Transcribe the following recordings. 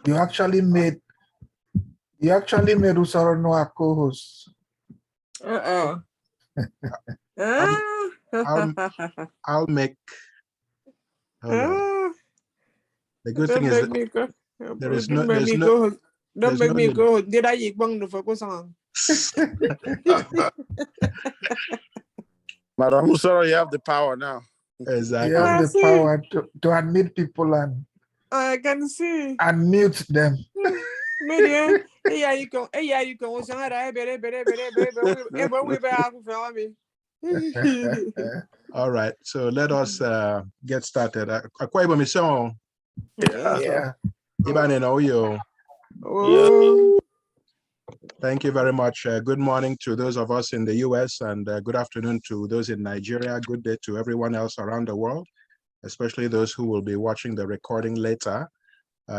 You actually made Usoro no a co-host. I'll make. The good thing is that there is no. Don't make me go. Did I eat bang the focus on? Madam Usoro, you have the power now. Exactly. You have the power to admit people and I can see. Unmute them. Media. Hey, you go. All right, so let us get started. Akwa Ibom mission. Yeah. Iban and Oyo. Thank you very much. Good morning to those of us in the US and good afternoon to those in Nigeria. Good day to everyone else around the world, especially those who will be watching the recording later.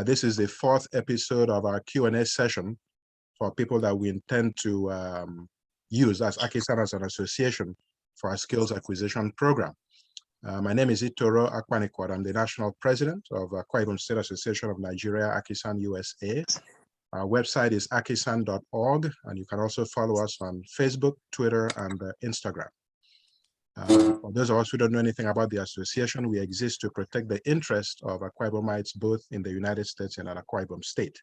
This is the fourth episode of our Q&A session for people that we intend to use as AKISAN as an association for our skills acquisition program. My name is Itoro Akpanikwad. I'm the national president of Akwa Ibom State Association of Nigeria, AKISAN USA. Our website is akisan.org, and you can also follow us on Facebook, Twitter, and Instagram. For those of us who don't know anything about the association, we exist to protect the interests of Akwa Ibomites both in the United States and at Akwa Ibom State.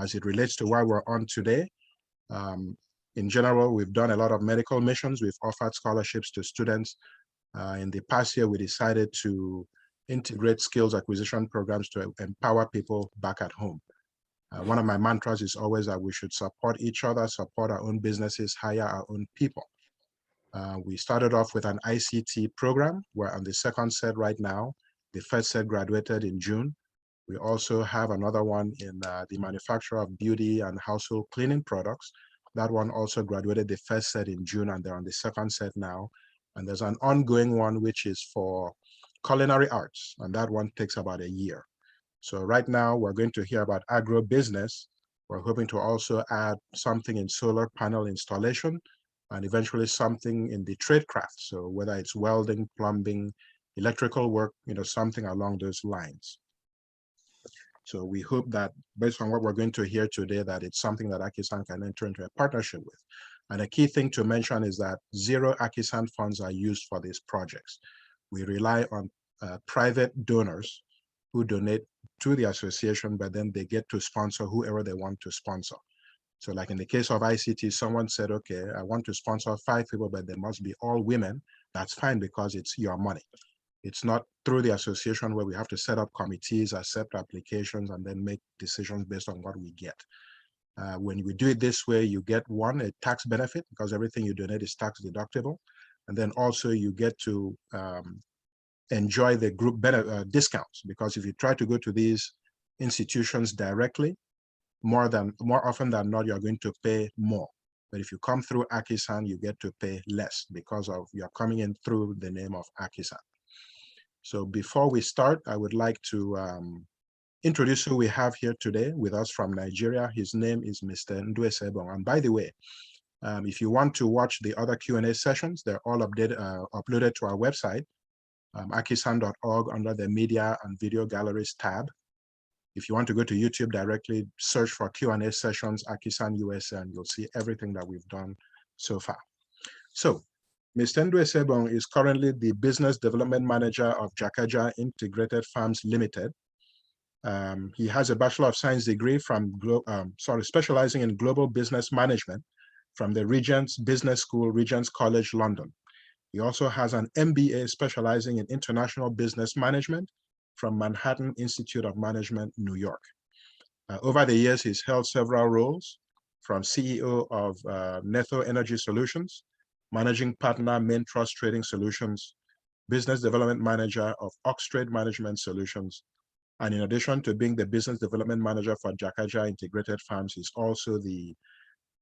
As it relates to why we're on today, in general, we've done a lot of medical missions. We've offered scholarships to students. In the past year, we decided to integrate skills acquisition programs to empower people back at home. One of my mantras is always that we should support each other, support our own businesses, hire our own people. We started off with an ICT program. We're on the second set right now. The first set graduated in June. We also have another one in the manufacture of beauty and household cleaning products. That one also graduated the first set in June, and they're on the second set now. And there's an ongoing one, which is for culinary arts, and that one takes about a year. So right now, we're going to hear about agrobusiness. We're hoping to also add something in solar panel installation, and eventually something in the trade craft. So whether it's welding, plumbing, electrical work, something along those lines. So we hope that based on what we're going to hear today, that it's something that AKISAN can enter into a partnership with. And a key thing to mention is that zero AKISAN funds are used for these projects. We rely on private donors who donate to the association, but then they get to sponsor whoever they want to sponsor. So like in the case of ICT, someone said, okay, I want to sponsor 5 people, but they must be all women. That's fine because it's your money. It's not through the association where we have to set up committees, accept applications, and then make decisions based on what we get. When we do it this way, you get one, a tax benefit because everything you donate is tax deductible. And then also you get to enjoy the group discounts, because if you try to go to these institutions directly, more often than not, you're going to pay more. But if you come through AKISAN, you get to pay less because of you're coming in through the name of AKISAN. So before we start, I would like to introduce who we have here today with us from Nigeria. His name is Mr. Nduese Ebong. And by the way, if you want to watch the other Q&A sessions, they're all uploaded to our website, akisan.org, under the Media and Video Galleries tab. If you want to go to YouTube directly, search for Q&A sessions, AKISAN USA, and you'll see everything that we've done so far. So, Mr. Nduese Ebong is currently the Business Development Manager of Jacaja Integrated Farms Limited. He has a Bachelor of Science degree from, specializing in Global Business Management from the Regent's Business School, Regent's College, London. He also has an MBA specializing in International Business Management from Manhattan Institute of Management, New York. Over the years, he's held several roles, from CEO of Netho Energy Solutions, Managing Partner, Main Trust Trading Solutions, Business Development Manager of Oxtrade Management Solutions, and in addition to being the Business Development Manager for Jacaja Integrated Farms, he's also the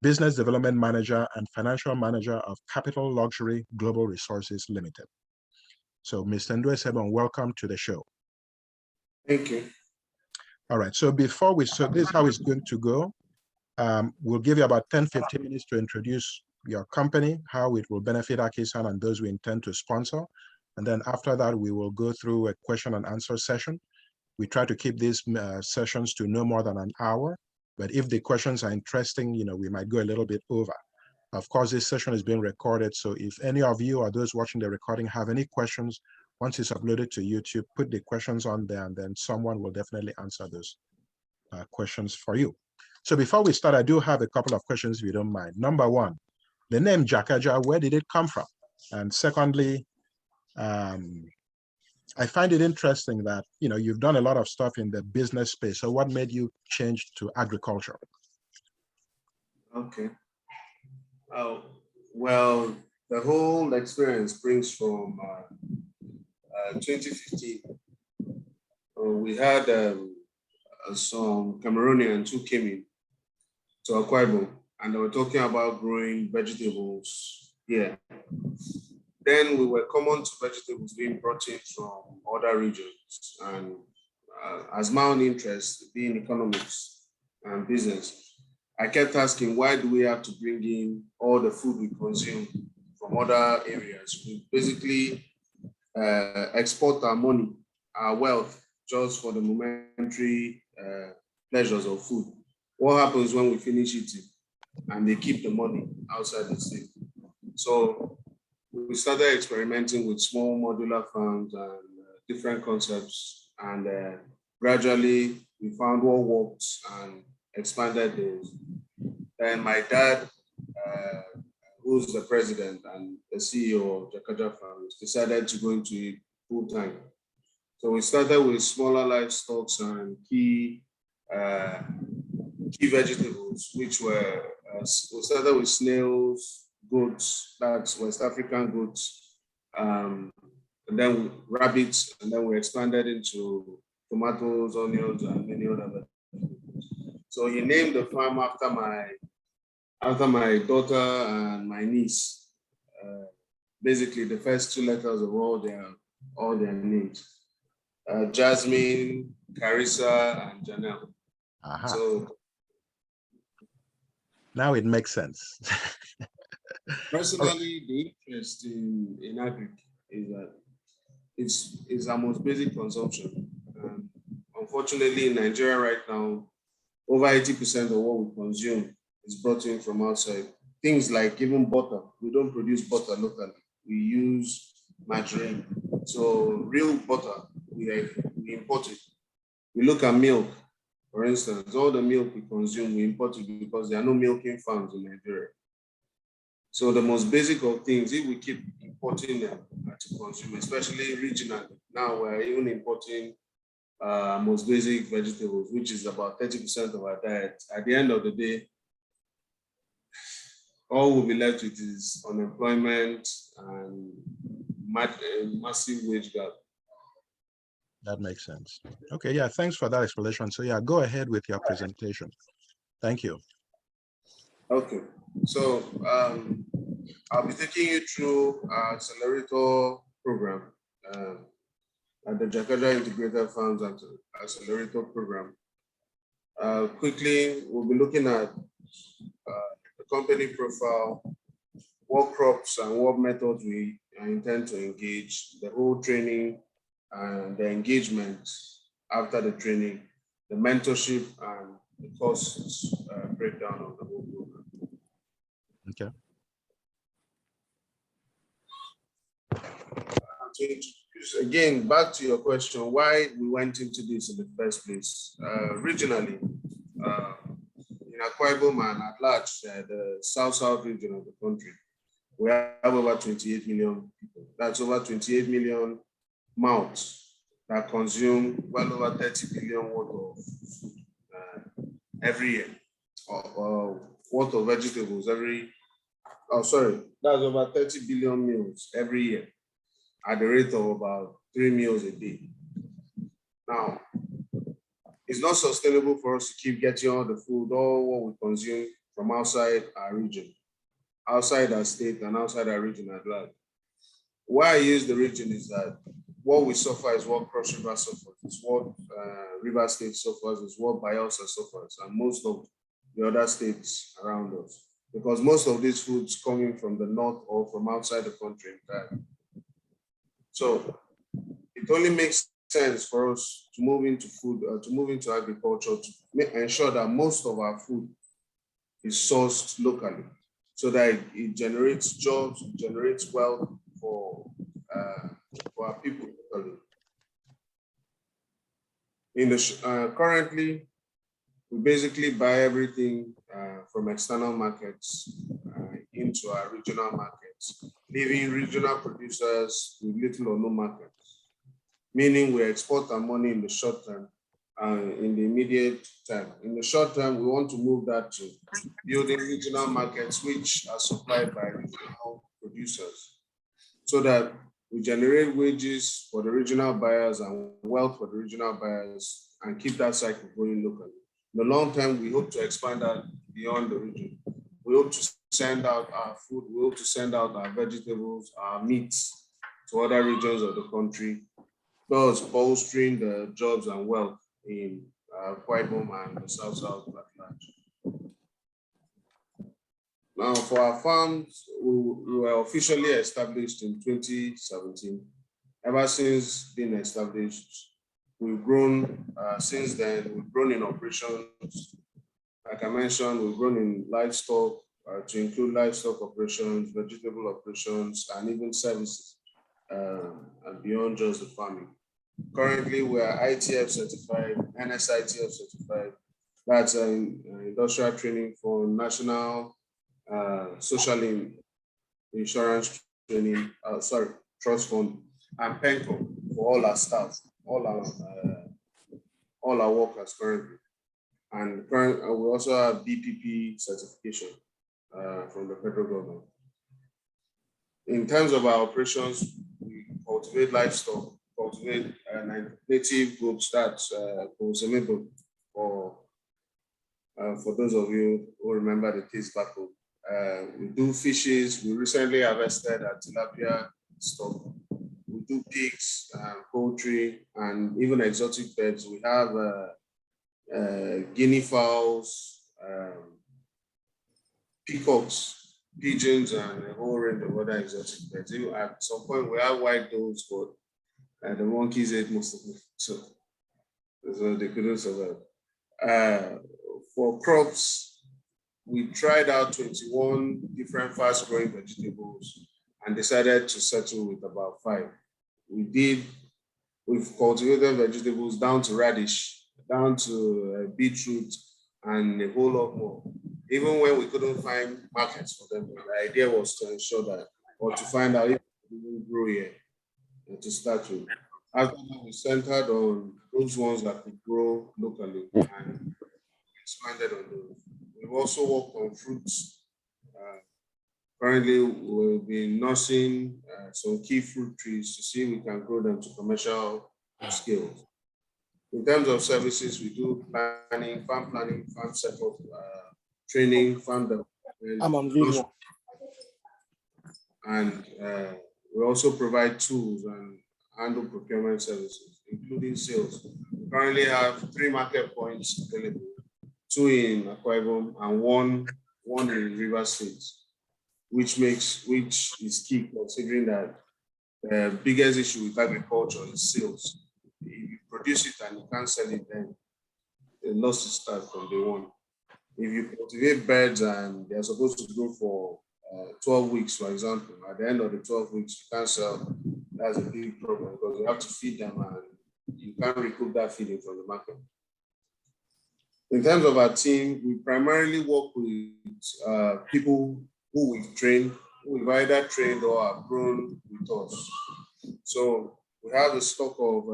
Business Development Manager and Financial Manager of Capital Luxury Global Resources Limited. So, Mr. Nduese Ebong, welcome to the show. Thank you. All right, so before we start, this is how it's going to go. We'll give you about 10-15 minutes to introduce your company, how it will benefit AKISAN and those we intend to sponsor. And then after that, we will go through a question and answer session. We try to keep these sessions to no more than an hour, but if the questions are interesting, we might go a little bit over. Of course, this session is being recorded, so if any of you or those watching the recording have any questions, once it's uploaded to YouTube, put the questions on there, and then someone will definitely answer those questions for you. So before we start, I do have a couple of questions, if you don't mind. Number one, the name Jacaja, where did it come from? And secondly, I find it interesting that, you've done a lot of stuff in the business space. So what made you change to agriculture? Okay. Well, the whole experience springs from 2015. We had some Cameroonians who came in to Akwa Ibom, and they were talking about growing vegetables here. Then we were common to vegetables being brought in from other regions. And as my own interest being economics and business, I kept asking, why do we have to bring in all the food we consume from other areas? We basically export our money, our wealth, just for the momentary pleasures of food. What happens when we finish eating and they keep the money outside the state? So we started experimenting with small modular farms and different concepts, and gradually we found what worked and expanded those. Then my dad, who's the president and the CEO of Jacaja Farms, decided to go into it full time. So we started with smaller livestock and key vegetables, which were, we started with snails, goats, that's West African goats, and then rabbits, and then we expanded into tomatoes, onions, and many other vegetables. So he named the farm after my daughter and my niece. Basically, the first two letters of all their names: Jasmine, Carissa, and Janelle. So now it makes sense. Personally, the interest in agri is that it's our most basic consumption. Unfortunately, in Nigeria right now, over 80% of what we consume is brought in from outside. Things like even butter. We don't produce butter locally. We use margarine. So real butter, we import it. We look at milk, for instance. All the milk we consume, we import it because there are no milking farms in Nigeria. So the most basic of things, if we keep importing them to consume, especially regionally, now we're even importing most basic vegetables, which is about 30% of our diet. At the end of the day, all we'll be left with is unemployment and massive wage gap. That makes sense. Okay, yeah, thanks for that explanation. So yeah, go ahead with your presentation. Thank you. Okay, so I'll be taking you through our accelerator program at the Jacaja Integrated Farms Accelerator Program. Quickly, we'll be looking at the company profile, what crops and what methods we intend to engage, the whole training and the engagement after the training, the mentorship and the costs breakdown of the whole program. Okay. To introduce again, back to your question, why we went into this in the first place. Regionally, in Akwa Ibom and at large, the south region of the country, we have over 28 million people. That's over 28 million mouths that consume well over 30 billion worth of food every year, or worth of vegetables that's over 30 billion meals every year at the rate of about 3 meals a day. Now, it's not sustainable for us to keep getting all the food, all what we consume from outside our region, outside our state and outside our region at large. Why I use the region is that what we suffer is what Cross River suffers, is what River State suffers, is what Bayelsa suffers, and most of the other states around us. Because most of these foods coming from the north or from outside the country entirely. So it only makes sense for us to move into food, to move into agriculture, to ensure that most of our food is sourced locally, so that it generates jobs, it generates wealth for our people locally. Currently, we basically buy everything from external markets into our regional markets, leaving regional producers with little or no markets, meaning we export our money in the short term and in the immediate term. In the short term, we want to move that to building regional markets which are supplied by regional producers, so that we generate wages for the regional buyers and wealth for the regional buyers and keep that cycle going locally. In the long term, we hope to expand that beyond the region. We hope to send out our food, we hope to send out our vegetables, our meats to other regions of the country, thus bolstering the jobs and wealth in Kwaiban and the South at large. Now, for our farms, we were officially established in 2017. Ever since being established, we've grown since then. We've grown in operations. Like I mentioned, we've grown in livestock to include livestock operations, vegetable operations, and even services, and beyond just the farming. Currently, we are ITF certified, NSITF certified. That's an industrial training for national social insurance training, trust fund, and PENCO for all our staff, all our workers currently. And we also have BPP certification from the federal government. In terms of our operations, we cultivate livestock, cultivate native goods, that's for those of you who remember the taste battle. We do fishes. We recently harvested a tilapia stock. We do pigs, poultry, and even exotic birds. We have guinea fowls, peacocks, pigeons, and a whole range of other exotic birds. Even at some point, we have white doves, but the monkeys ate most of them, so they couldn't survive. For crops, we tried out 21 different fast-growing vegetables and decided to settle with about 5. We've cultivated vegetables down to radish, down to beetroot, and a whole lot more. Even when we couldn't find markets for them, the idea was to ensure that, or to find out if we will grow here to start with. After that, we centered on those ones that could grow locally and expanded on those. We've also worked on fruits. Currently, we've been nursing some key fruit trees to see if we can grow them to commercial scales. In terms of services, we do planning, farm setup, training, farm development. And we also provide tools and handle procurement services, including sales. We currently have 3 market points available, 2 in Akwa Ibom and one in River State, which is key considering that the biggest issue with agriculture is sales. If you produce it and you can't sell it, then the loss is start from day one. If you cultivate birds and they're supposed to grow for 12 weeks, for example, at the end of the 12 weeks, you can't sell, that's a big problem because you have to feed them and you can't recoup that feeding from the market. In terms of our team, we primarily work with people who we've trained, who we've either trained or have grown with us. So we have a stock of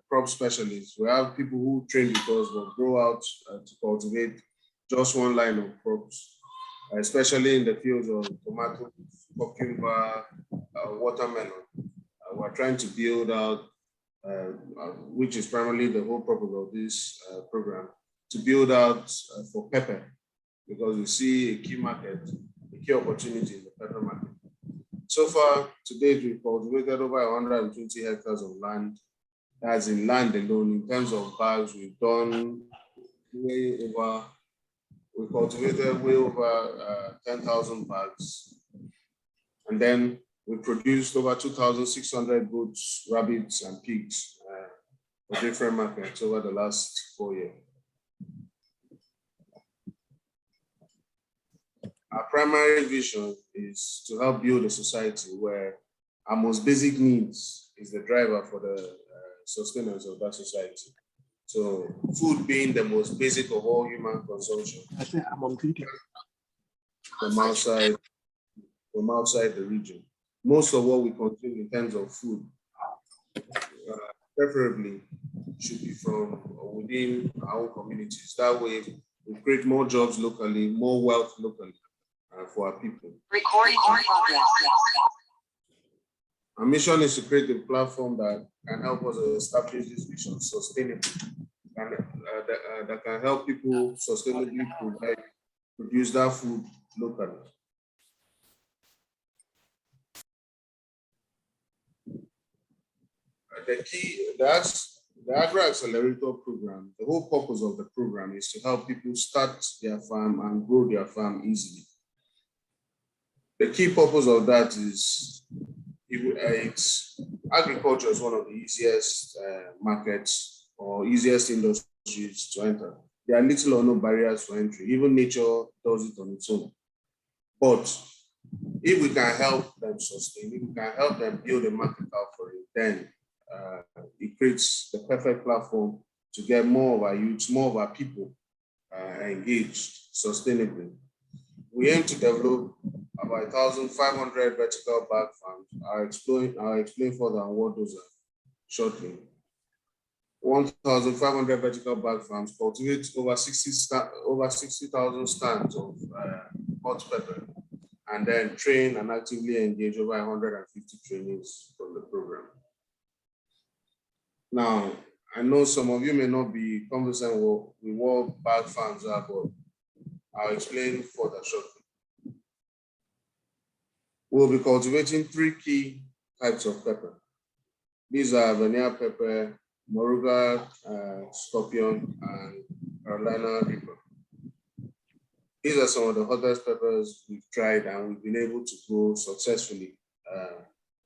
crop specialists. We have people who train with us but grow out to cultivate just one line of crops, especially in the fields of tomatoes, cucumber, watermelon. We're trying to build out, which is primarily the whole purpose of this program, to build out for pepper, because we see a key market, a key opportunity in the pepper market. So far, to date, we've cultivated over 120 hectares of land. That's in land alone. In terms of bags, we've done we cultivated way over 10,000 bags. And then we produced over 2,600 goats, rabbits, and pigs for different markets over the last 4 years. Our primary vision is to help build a society where our most basic needs is the driver for the sustenance of that society. So food being the most basic of all human consumption. I say I'm on video. From outside the region. Most of what we consume in terms of food, preferably, should be from within our own communities. That way, we create more jobs locally, more wealth locally for our people. Recording in progress. Our mission is to create a platform that can help us establish this vision sustainably, and that can help people sustainably produce that food locally. The Agro Accelerator program, the whole purpose of the program is to help people start their farm and grow their farm easily. The key purpose of that is agriculture is one of the easiest markets or easiest industries to enter. There are little or no barriers for entry. Even nature does it on its own. But if we can help them sustain, if we can help them build a market out for it, then it creates the perfect platform to get more of our youths, more of our people engaged sustainably. We aim to develop about 1,500 vertical bag farms. I'll explain further on what those are shortly. 1,500 vertical bag farms cultivate over 60,000 stands of hot pepper, and then train and actively engage over 150 trainees from the program. Now, I know some of you may not be conversant with what bag farms are, but I'll explain further shortly. We'll be cultivating 3 key types of pepper. These are Vanilla pepper, Moruga scorpion, and Carolina Reaper. These are some of the hottest peppers we've tried and we've been able to grow successfully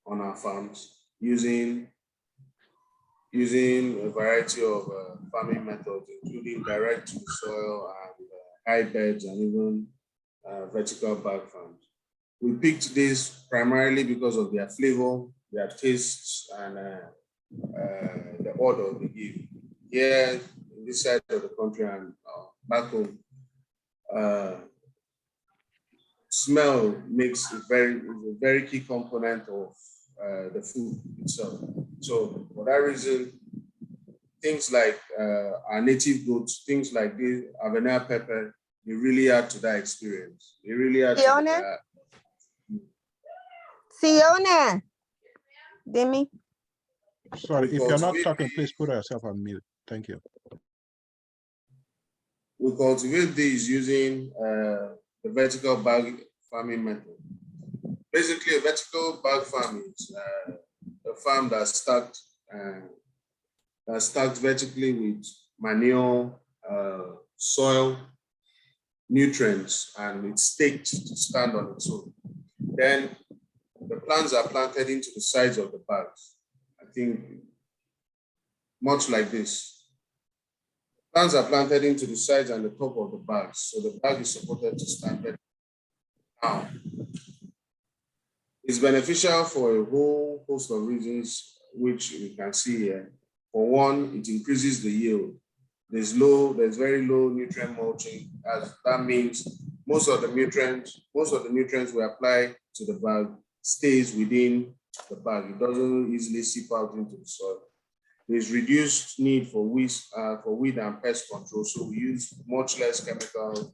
on our farms using a variety of farming methods, including direct to soil and high beds and even vertical bag farms. We picked these primarily because of their flavor, their tastes, and the odor they give. Here in this side of the country and back home, smell makes a very key component of the food itself. So for that reason, things like our native goats, things like this, Avena pepper, they really add to that experience. They really add to that. Fiona, Demi. Sorry, if you're not talking, please put yourself on mute. Thank you. We cultivate these using the vertical bag farming method. Basically, a vertical bag farm is a farm that's stacked vertically with manure, soil, nutrients, and it's staked to stand on its own. Then the plants are planted into the sides of the bags. I think much like this. Plants are planted into the sides and the top of the bags, so the bag is supported to stand vertically. Now, it's beneficial for a whole host of reasons, which we can see here. For one, it increases the yield. There's very low nutrient mulching, as that means most of the nutrients we apply to the bag stays within the bag. It doesn't easily seep out into the soil. There's reduced need for weed and pest control, so we use much less chemicals.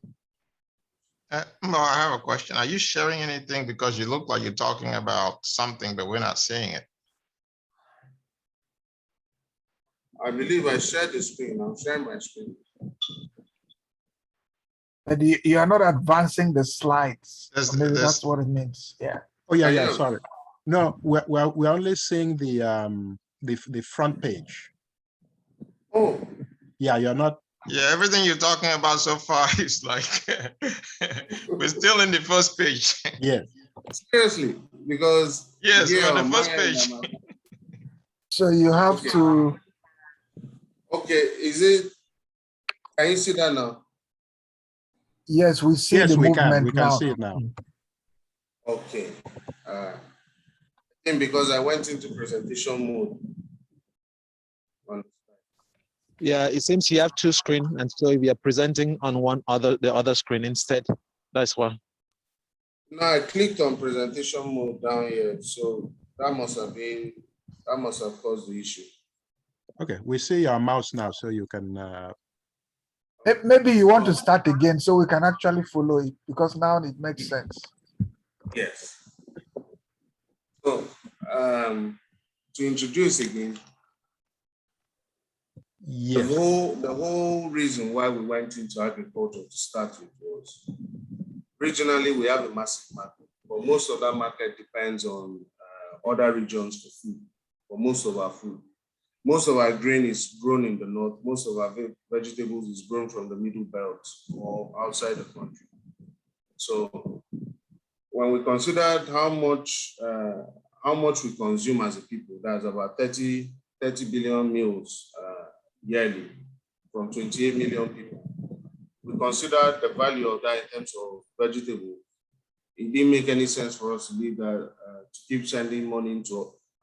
Mo, I have a question. Are you sharing anything? Because you look like you're talking about something, but we're not seeing it. I believe I shared the screen. I'm sharing my screen. But you are not advancing the slides. Maybe There's- that's what it means. Yeah. Oh yeah, sorry. No, we're only seeing the front page. Oh. Yeah, you're not. Yeah, everything you're talking about so far is like we're still in the first page. Yes. Seriously, because yes, we're on the first page. So you have to Okay, is it, can you see that now? Yes, we see Yes, the we can. movement We can now. see it now. Okay. I think because I went into presentation mode. Yeah, it seems you have two screens, and so if you're presenting on the other screen instead, that's why. No, I clicked on presentation mode down here, so that must have caused the issue. Okay, we see your mouse now, so you can. Maybe you want to start again so we can actually follow it, because now it makes sense. Yes. So, to introduce again, Yes. the whole reason why we went into agriculture to start with was regionally we have a massive market, but most of that market depends on other regions for food, for most of our food. Most of our grain is grown in the north. Most of our vegetables is grown from the middle belt or outside the country. So when we considered how much we consume as a people, that's about 30 billion meals yearly from 28 million people. We considered the value of that in terms of vegetable. It didn't make any sense for us to leave that, to keep sending money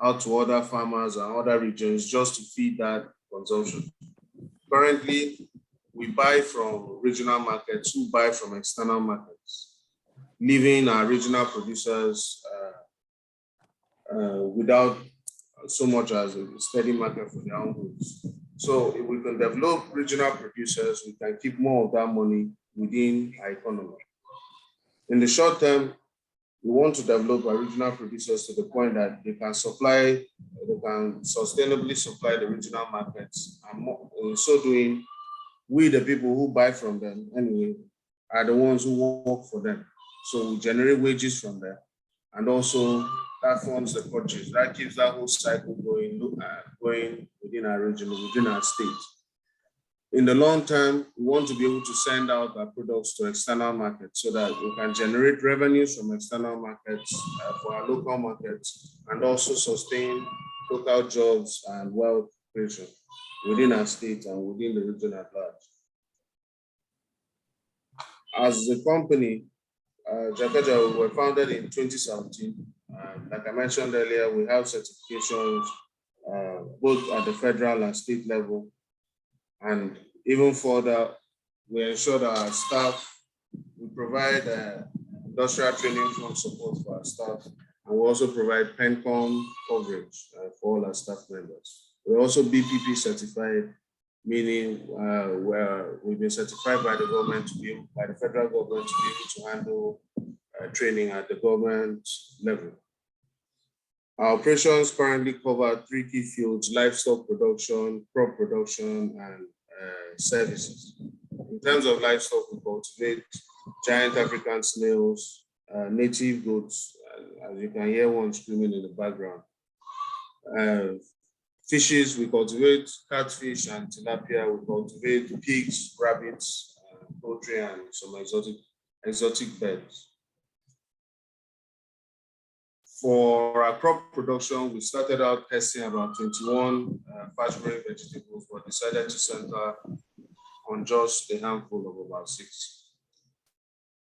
out to other farmers and other regions just to feed that consumption. Currently, we buy from regional markets who buy from external markets, leaving our regional producers without so much as a steady market for their own goods. So if we can develop regional producers, we can keep more of that money within our economy. In the short term, we want to develop our regional producers to the point that they can sustainably supply the regional markets. And in so doing, we, the people who buy from them anyway, are the ones who work for them. So we generate wages from them. And also that funds the purchase. That keeps that whole cycle going within our region, within our state. In the long term, we want to be able to send out our products to external markets so that we can generate revenues from external markets for our local markets and also sustain local jobs and wealth creation within our state and within the region at large. As a company, Jacaja, we were founded in 2017. Like I mentioned earlier, we have certifications both at the federal and state level. And even further, we ensure that our staff, we provide industrial training fund support for our staff, and we also provide PENCOM coverage for all our staff members. We're also BPP certified, meaning where we've been certified by the government by the federal government to be able to handle training at the government level. Our operations currently cover 3 key fields: livestock production, crop production, and services. In terms of livestock, we cultivate giant African snails, native goats, as you can hear one screaming in the background. Fishes, we cultivate catfish and tilapia. We cultivate pigs, rabbits, poultry, and some exotic birds. For our crop production, we started out testing about 21 fast-growing vegetables, but decided to center on just a handful of about 6.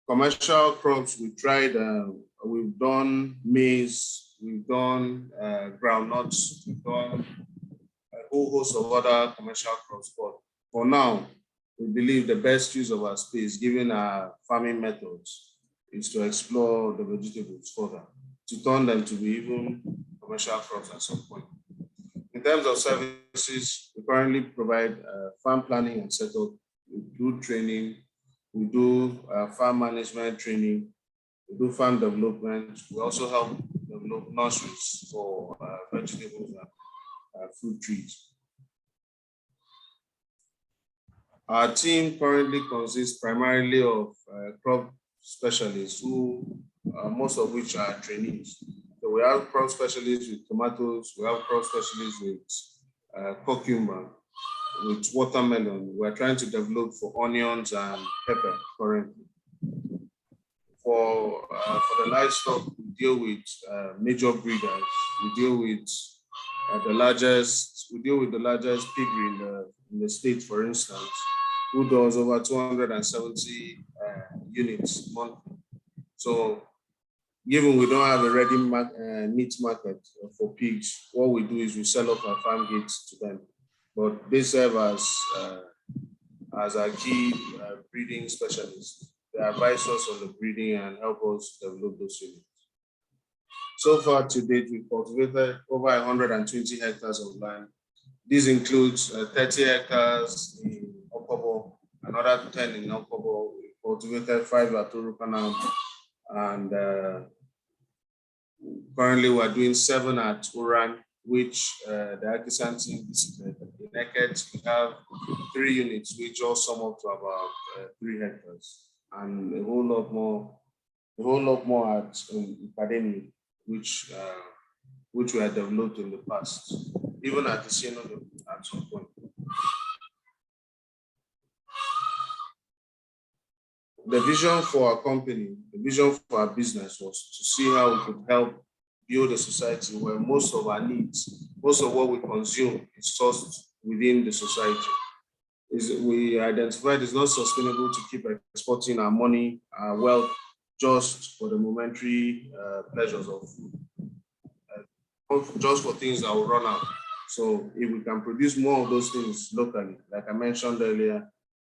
Commercial crops, we tried, we've done maize, we've done groundnuts, we've done a whole host of other commercial crops. But for now, we believe the best use of our space, given our farming methods, is to explore the vegetables further, to turn them to be even commercial crops at some point. In terms of services, we currently provide farm planning and setup. We do training, we do farm management training, we do farm development. We also help develop nurseries for vegetables and fruit trees. Our team currently consists primarily of crop specialists who most of which are trainees. So we have crop specialists with tomatoes, we have crop specialists with cucumber, with watermelon. We're trying to develop for onions and pepper currently. For the livestock, we deal with major breeders. We deal with the largest piggery in the state, for instance, who does over 270 units monthly. So given we don't have a ready meat market for pigs, what we do is we sell off our farm gates to them. But they serve as our key breeding specialists. They advise us on the breeding and help us develop those units. So far to date, we've cultivated over 120 hectares of land. This includes 30 hectares in Okobo, another 10 in Okobo. We cultivated 5 at Urukanam, and currently we're doing 7 at Uran, which the AKISAN team visited. In Eket, we have 3 units, which all sum up to about 3 hectares, and a whole lot more at Padeni, which we had developed in the past, even at the Siena at some point. The vision for our company, the vision for our business was to see how we could help build a society where most of our needs, most of what we consume is sourced within the society. We identified it's not sustainable to keep exporting our money, our wealth, just for the momentary pleasures of food, just for things that will run out. So if we can produce more of those things locally, like I mentioned earlier,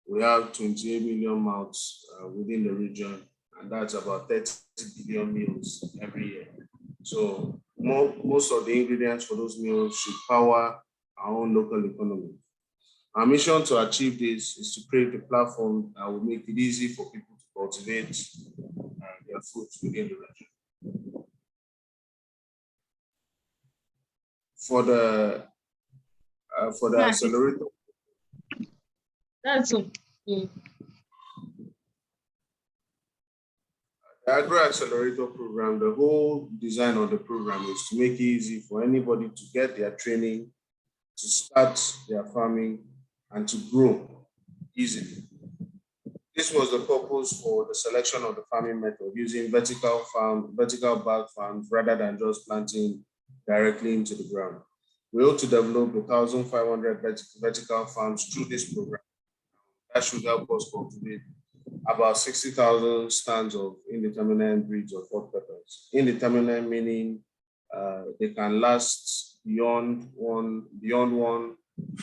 we have 28 million mouths within the region, and that's about 30 billion meals every year. So most of the ingredients for those meals should power our own local economy. Our mission to achieve this is to create a platform that will make it easy for people to cultivate their foods within the region. For the accelerator. That's okay. The Agro Accelerator program, the whole design of the program is to make it easy for anybody to get their training, to start their farming, and to grow easily. This was the purpose for the selection of the farming method, using vertical bag farms rather than just planting directly into the ground. We hope to develop 1,500 vertical farms through this program. That should help us cultivate about 60,000 stands of indeterminate breeds of hot peppers. Indeterminate meaning they can last beyond one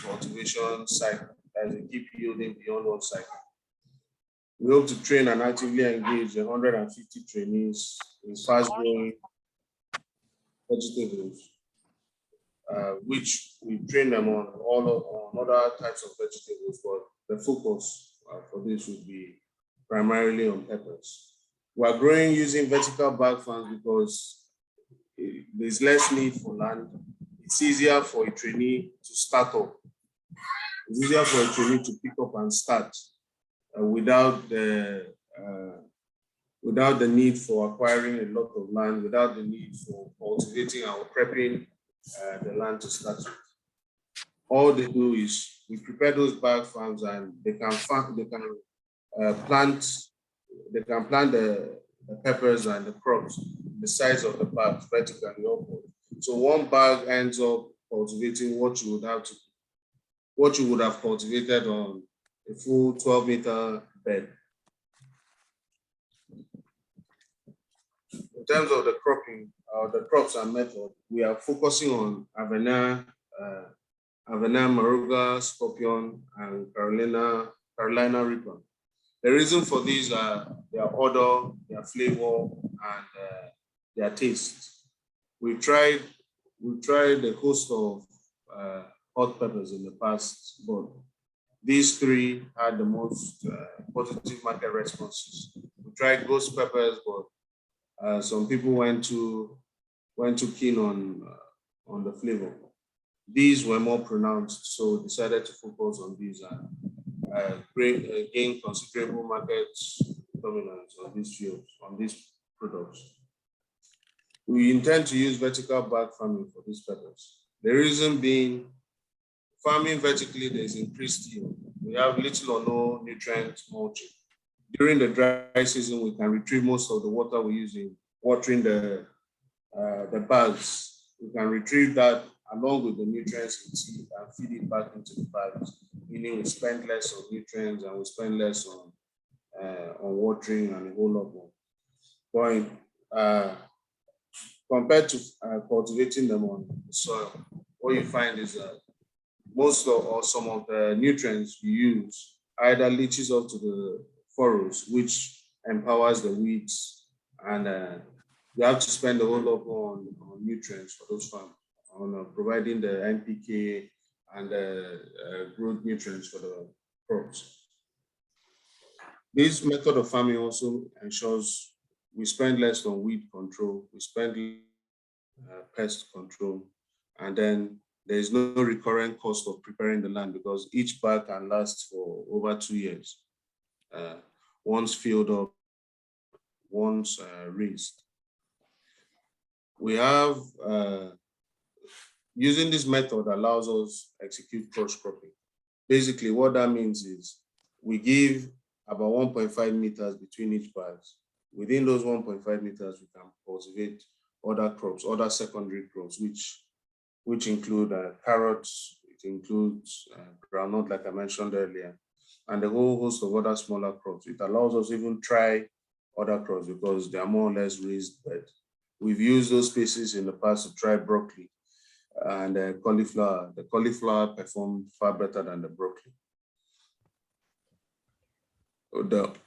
cultivation cycle, as they keep yielding beyond one cycle. We hope to train and actively engage 150 trainees in fast-growing vegetables, which we train them on other types of vegetables, but the focus for this would be primarily on peppers. We are growing using vertical bag farms because there's less need for land. It's easier for a trainee to start up. It's easier for a trainee to pick up and start without the need for acquiring a lot of land, without the need for cultivating or prepping the land to start with. All they do is we prepare those bag farms, and they can plant the peppers and the crops the size of the bags vertically upward. So one bag ends up cultivating what you would have cultivated on a full 12-meter bed. In terms of the cropping, the crops and method, we are focusing on Avena, Maruga, Scorpion, and Carolina Reaper. The reason for these are their odor, their flavor, and their taste. We tried a host of hot peppers in the past, but these 3 had the most positive market responses. We tried ghost peppers, but some people weren't too keen on the flavor. These were more pronounced, so decided to focus on these and gain considerable market dominance on these fields, on these products. We intend to use vertical bag farming for these peppers. The reason being, farming vertically, there's increased yield. We have little or no nutrient mulching. During the dry season, we can retrieve most of the water we use in watering the bags. We can retrieve that along with the nutrients in seed and feed it back into the bags. meaning we spend less on nutrients and we spend less on watering and a whole lot more. But compared to cultivating them on the soil, what you find is that most of or some of the nutrients you use either leaches off to the furrows, which empowers the weeds, and you have to spend a whole lot more on nutrients for those farms, on providing the NPK and growth nutrients for the crops. This method of farming also ensures we spend less on weed control, we spend pest control, and then there is no recurrent cost of preparing the land because each bag can last for over 2 years. Once filled up, once raised. We have, using this method allows us execute cross cropping. Basically what that means is we give about 1.5 meters between each bags. Within those 1.5 meters, we can cultivate other crops, other secondary crops, which include carrots, it includes groundnut, like I mentioned earlier, and a whole host of other smaller crops. It allows us even try other crops because they are more or less raised bed. We've used those spaces in the past to try broccoli and cauliflower. The cauliflower performed far better than the broccoli.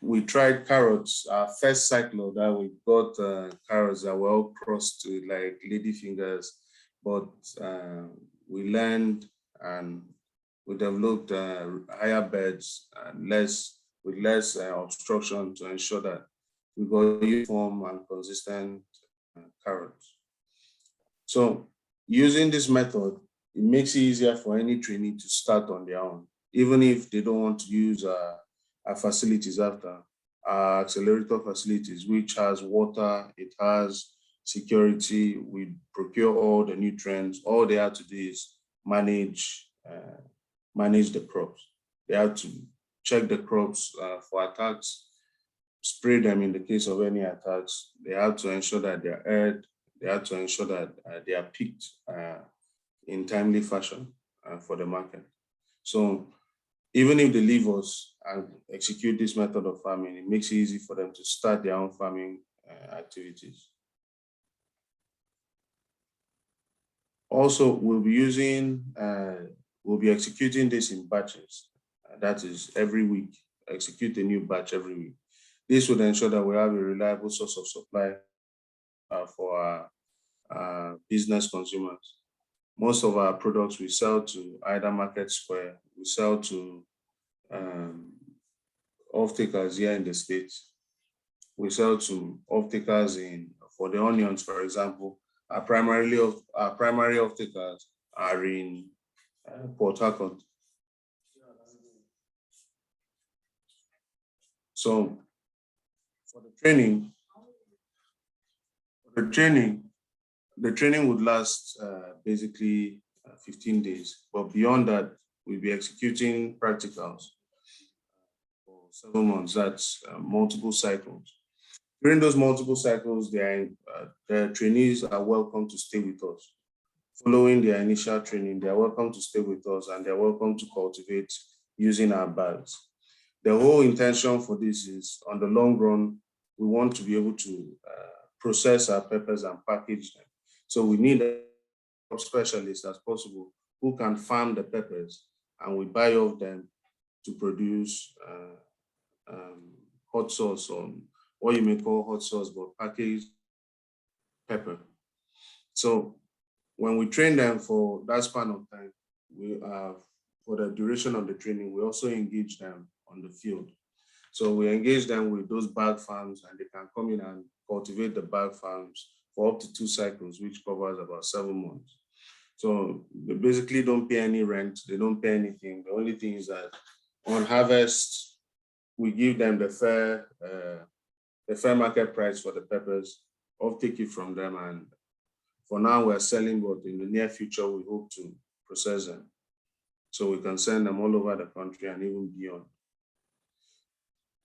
We tried carrots. Our first cycle of that, we got carrots that were all crossed to like lady fingers, but we learned and we developed higher beds and with less obstruction to ensure that we got uniform and consistent carrots. So using this method, it makes it easier for any trainee to start on their own, even if they don't want to use our facilities after, our accelerator facilities, which has water, it has security, we procure all the nutrients. All they have to do is manage the crops. They have to check the crops for attacks, spray them in the case of any attacks. They have to ensure that they're aired. They have to ensure that they are picked in timely fashion for the market. So even if they leave us and execute this method of farming, it makes it easy for them to start their own farming activities. Also, we'll be executing this in batches. That is every week, execute a new batch every week. This would ensure that we have a reliable source of supply for our business consumers. Most of our products we sell to either Market Square, we sell to off-takers here in the States. We sell to off-takers for the onions, for example. Our primary off-takers are in Port Harcourt. So for the training would last basically 15 days. But beyond that, we'll be executing practicals for 7 months. That's multiple cycles. During those multiple cycles, the trainees are welcome to stay with us. Following their initial training, they are welcome to stay with us and they're welcome to cultivate using our bags. The whole intention for this is, on the long run, we want to be able to process our peppers and package them. So we need a specialist as possible who can farm the peppers, and we buy off them to produce hot sauce, or what you may call hot sauce, but packaged pepper. So when we train them for that span of time, for the duration of the training, we also engage them on the field. So we engage them with those bag farms, and they can come in and cultivate the bag farms for up to 2 cycles, which covers about 7 months. So they basically don't pay any rent, they don't pay anything. The only thing is that on harvest, we give them the fair market price for the peppers, off take it from them, and for now we're selling, but in the near future we hope to process them so we can send them all over the country and even beyond.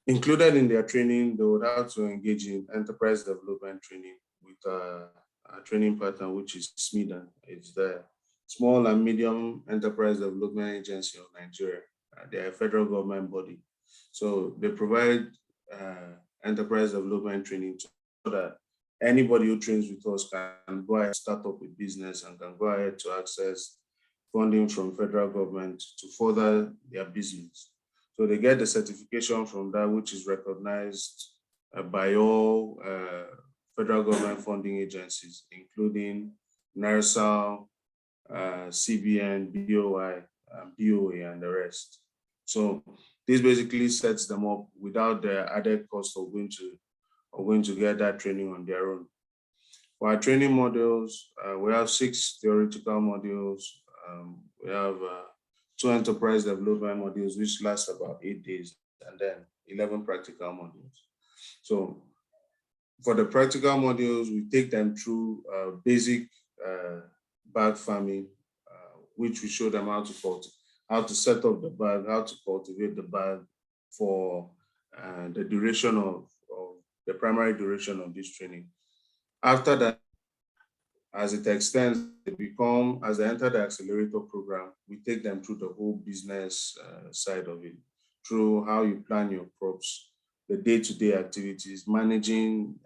Included in their training, they would have to engage in enterprise development training with a training partner, which is SMIDA. It's the Small and Medium Enterprise Development Agency of Nigeria. They're a federal government body. So they provide enterprise development training so that anybody who trains with us can go ahead and start up a business and can go ahead to access funding from federal government to further their business. So they get the certification from that, which is recognized by all federal government funding agencies, including NERSAL, CBN, BOI, BOA, and the rest. So this basically sets them up without the added cost of going to get that training on their own. For our training modules, we have 6 theoretical modules. We have 2 enterprise development modules, which last about 8 days, and then 11 practical modules. So for the practical modules, we take them through basic bag farming, which we show them how to set up the bag, how to cultivate the bag for the duration of the primary duration of this training. After that, as it extends, as they enter the accelerator program, we take them through the whole business side of it, through how you plan your crops, the day-to-day activities, managing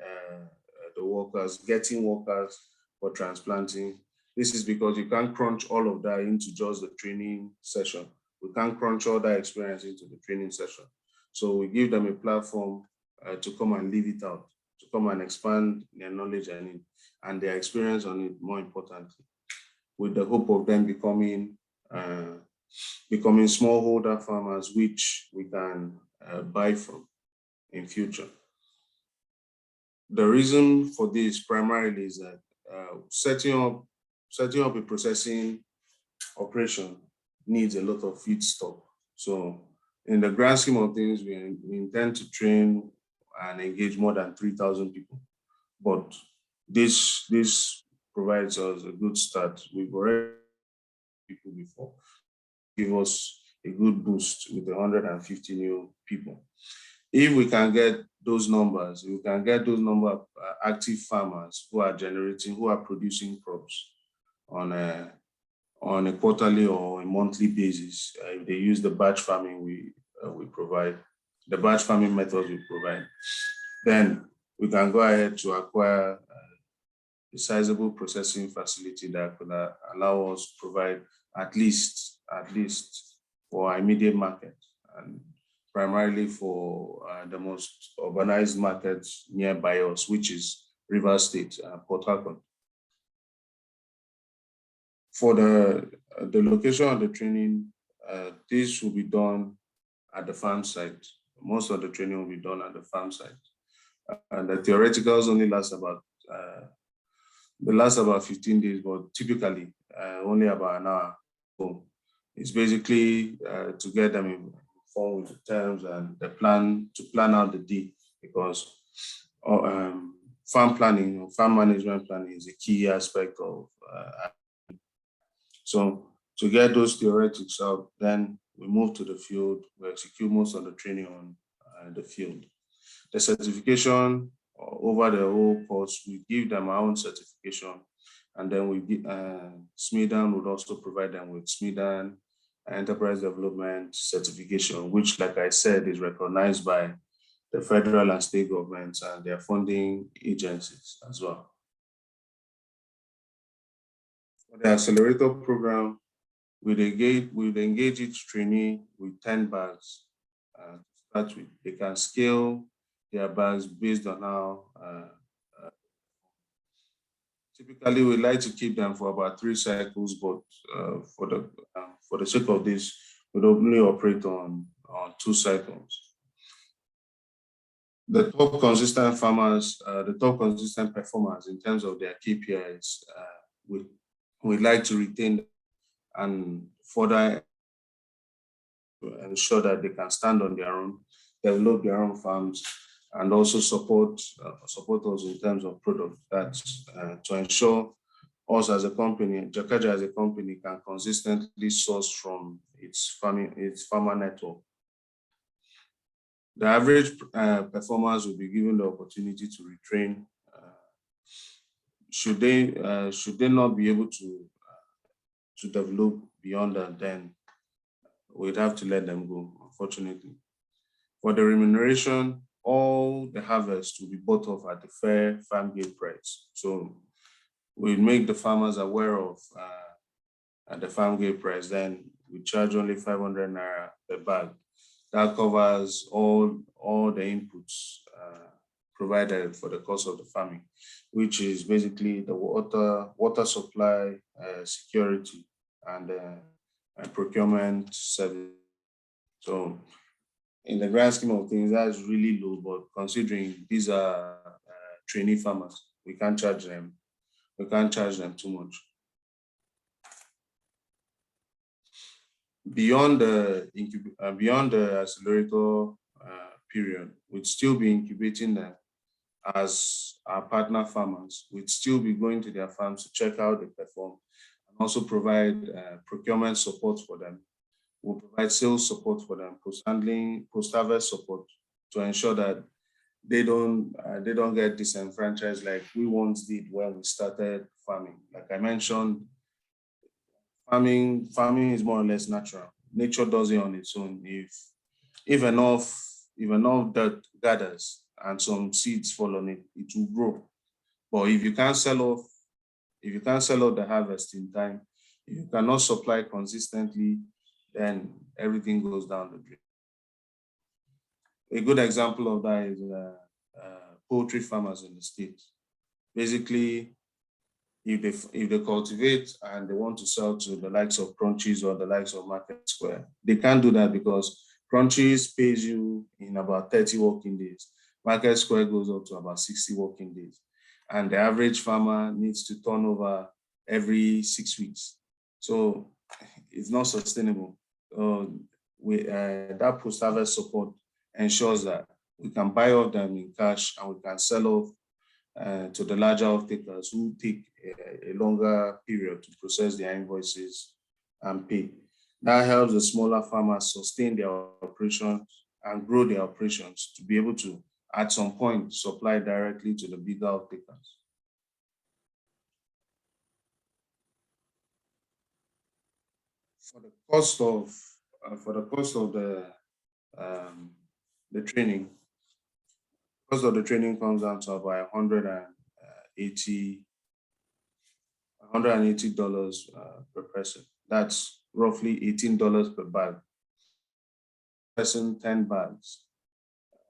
the workers, getting workers for transplanting. This is because you can't crunch all of that into just the training session. We can't crunch all that experience into the training session. So we give them a platform to come and live it out, to come and expand their knowledge and their experience on it, more importantly, with the hope of them becoming smallholder farmers, which we can buy from in future. The reason for this primarily is that setting up a processing operation needs a lot of feedstock. So in the grand scheme of things, we intend to train and engage more than 3,000 people. But this provides us a good start. We've already people before, give us a good boost with 150 new people. If we can get those numbers, we can get those number of active farmers who are producing crops on a quarterly or a monthly basis. If they use the batch farming we provide, the batch farming methods we provide, then we can go ahead to acquire a sizable processing facility that could allow us to provide at least for our immediate market, and primarily for the most urbanized markets nearby us, which is Rivers State, Port Harcourt. For the location of the training, this will be done at the farm site. Most of the training will be done at the farm site. And the theoreticals only last about 15 days, but typically only about an hour. So it's basically to get them informed with the terms and the plan, to plan out the deal, because farm planning, farm management planning is a key aspect of. So to get those theoretics out, then we move to the field. We execute most of the training on the field. The certification over the whole course, we give them our own certification, and then we give SMEDAN would also provide them with SMEDAN Enterprise Development Certification, which, like I said, is recognized by the federal and state governments and their funding agencies as well. For the accelerator program, we'd engage each trainee with 10 bags to start with. They can scale their bags based on how. Typically, we like to keep them for about 3 cycles, but for the sake of this, we'd only operate on 2 cycles. The top consistent farmers, the top consistent performers in terms of their KPIs, we'd like to retain and further ensure that they can stand on their own, develop their own farms, and also support us in terms of product, that to ensure us as a company, Jacaja as a company, can consistently source from its farmer network. The average performers will be given the opportunity to retrain. Should they not be able to develop beyond that, then we'd have to let them go, unfortunately. For the remuneration, all the harvest will be bought off at the fair farm gate price. So we make the farmers aware of at the farm gate price, then we charge only 500 naira per bag. That covers all the inputs provided for the cost of the farming, which is basically the water supply, security, and procurement service. So in the grand scheme of things, that's really low, but considering these are trainee farmers, we can't charge them too much. Beyond the accelerator period, we'd still be incubating them as our partner farmers. We'd still be going to their farms to check how they perform and also provide procurement support for them. We'll provide sales support for them, post-handling, post-harvest support to ensure that they don't get disenfranchised like we once did when we started farming. Like I mentioned, farming is more or less natural. Nature does it on its own. If enough dirt gathers and some seeds fall on it, it will grow. But if you can't sell off the harvest in time, if you cannot supply consistently, then everything goes down the drain. A good example of that is poultry farmers in the state. Basically, if they cultivate and they want to sell to the likes of Crunchies or the likes of Market Square, they can't do that because Crunchies pays you in about 30 working days. Market Square goes up to about 60 working days. And the average farmer needs to turn over every 6 weeks. So it's not sustainable. That post-harvest support ensures that we can buy off them in cash and we can sell off to the larger off-takers who take a longer period to process their invoices and pay. That helps the smaller farmers sustain their operations and grow their operations to be able to, at some point, supply directly to the bigger off-takers. For the cost of the training, cost of the training comes down to about $180 per person. That's roughly $18 per bag. Person 10 bags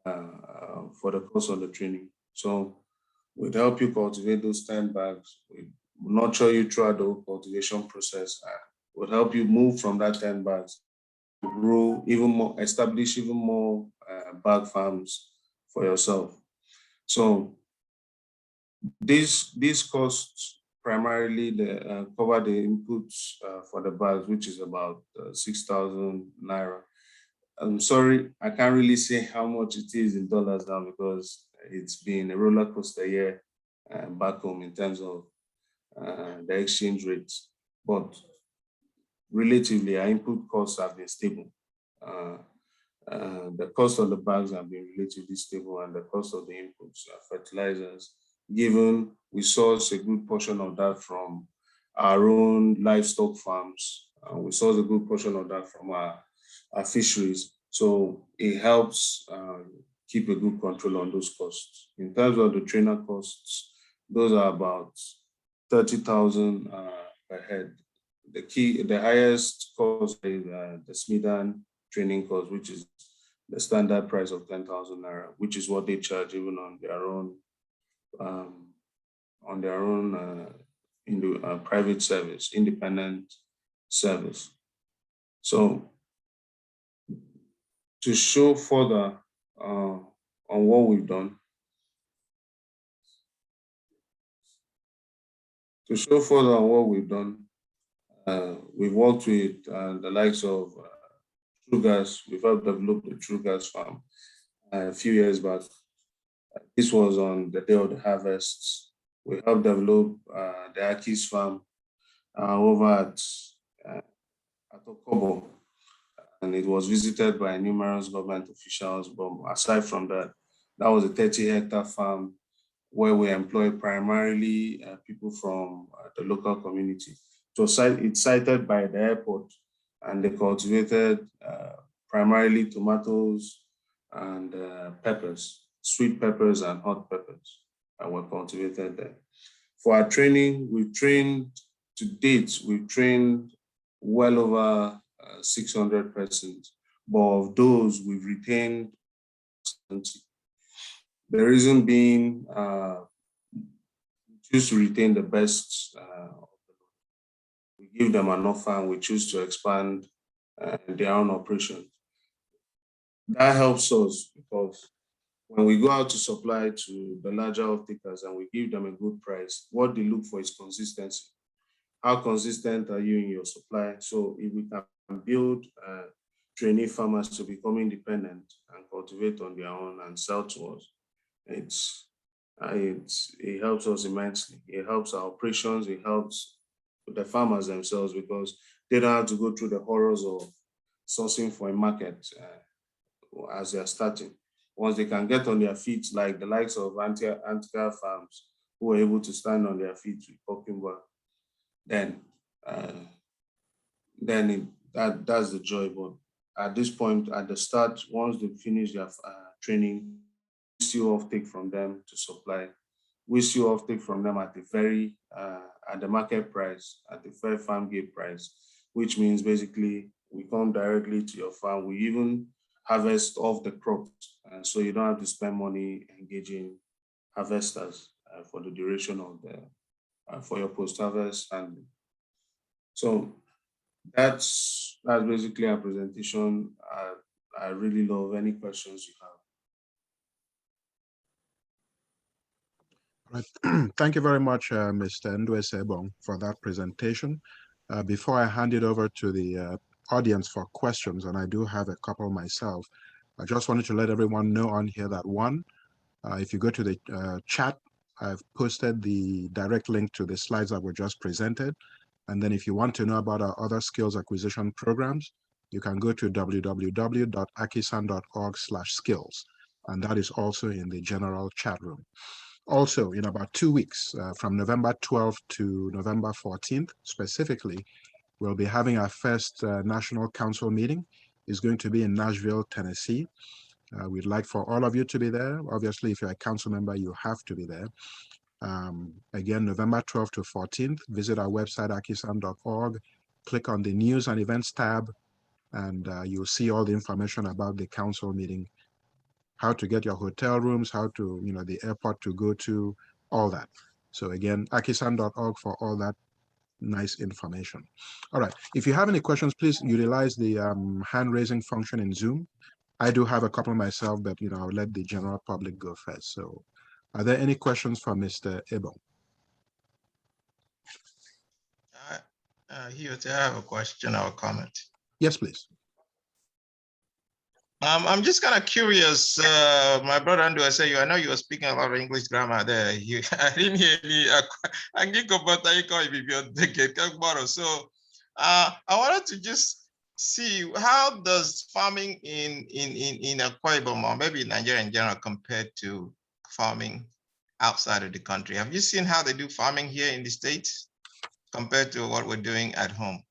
for the cost of the training. So we'd help you cultivate those 10 bags. We nurture you throughout the whole cultivation process and would help you move from that 10 bags, grow even more, establish even more bag farms for yourself. So these costs primarily cover the inputs for the bags, which is about 6,000 naira. I'm sorry, I can't really say how much it is in dollars now because it's been a roller coaster year back home in terms of the exchange rates. But relatively, our input costs have been stable. The cost of the bags have been relatively stable and the cost of the inputs, fertilizers, given we source a good portion of that from our own livestock farms, we source a good portion of that from our fisheries. So it helps keep a good control on those costs. In terms of the trainer costs, those are about 30,000 per head. The highest cost is the Smidan training cost, which is the standard price of 10,000 naira, which is what they charge even on their own private service, independent service. So to show further on what we've done, we've worked with the likes of True Gas. We've helped develop the True Gas farm a few years back. This was on the day of the harvest. We helped develop the Akis farm over at Okobo, and it was visited by numerous government officials. But aside from that, that was a 30-hectare farm where we employ primarily people from the local community. So it's sited by the airport, and they cultivated primarily tomatoes and peppers, sweet peppers and hot peppers were cultivated there. For our training, we've trained to date, we've trained well over 600 persons, but of those we've retained 70. The reason being, we choose to retain the best. We give them an offer and we choose to expand their own operations. That helps us because when we go out to supply to the larger off-takers and we give them a good price, what they look for is consistency. How consistent are you in your supply? So if we can build trainee farmers to become independent and cultivate on their own and sell to us, it helps us immensely. It helps our operations, it helps the farmers themselves because they don't have to go through the horrors of sourcing for a market as they're starting. Once they can get on their feet, like the likes of Antica farms who are able to stand on their feet with Pokemon, then that's the joy. But at this point, at the start, once they finish their training, we still offtake from them to supply. We still offtake from them at the market price, at the fair farm gate price, which means basically we come directly to your farm. We even harvest off the crops, so you don't have to spend money engaging harvesters for the duration of for your post-harvest handling. So that's basically our presentation. I really love any questions you have. Right. Thank you very much, Mr. Nduese Ebong, for that presentation. Before I hand it over to the audience for questions, and I do have a couple myself, I just wanted to let everyone know on here that if you go to the chat, I've posted the direct link to the slides that were just presented. And then if you want to know about our other skills acquisition programs, you can go to www.akisan.org/skills. And that is also in the general chat room. Also, in about 2 weeks, from November 12th to November 14th, specifically, we'll be having our first National Council meeting. It's going to be in Nashville, Tennessee. We'd like for all of you to be there. Obviously, if you're a council member, you have to be there. Again, November 12th to 14th, visit our website, akisan.org, click on the News and Events tab, and you'll see all the information about the council meeting, how to get your hotel rooms, how to, the airport to go to, all that. So again, akisan.org for all that nice information. All right, if you have any questions, please utilize the hand-raising function in Zoom. I do have a couple myself, but I'll let the general public go first. So are there any questions for Mr. Ebong? I have a question or a comment. Yes, please. I'm just kind of curious. My brother Nduese, I know you were speaking a lot of English grammar there. I didn't hear any. So I wanted to just see, how does farming in Akwa Ibom, or maybe Nigeria in general, compared to farming outside of the country? Have you seen how they do farming here in the States compared to what we're doing at home?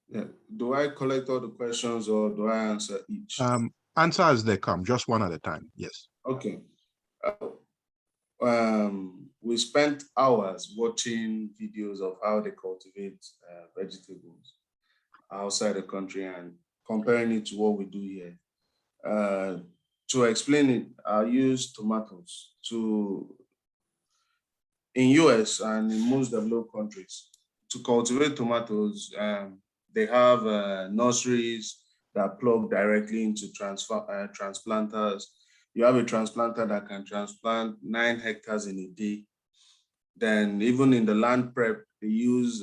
Yeah. Do I collect all the questions or do I answer each? Answer as they come, just one at a time. Yes. Okay. We spent hours watching videos of how they cultivate vegetables outside the country and comparing it to what we do here. To explain it, I'll use tomatoes. In US and in most developed countries, to cultivate tomatoes, they have nurseries that plug directly into transplanters. You have a transplanter that can transplant 9 hectares in a day. Then even in the land prep, they use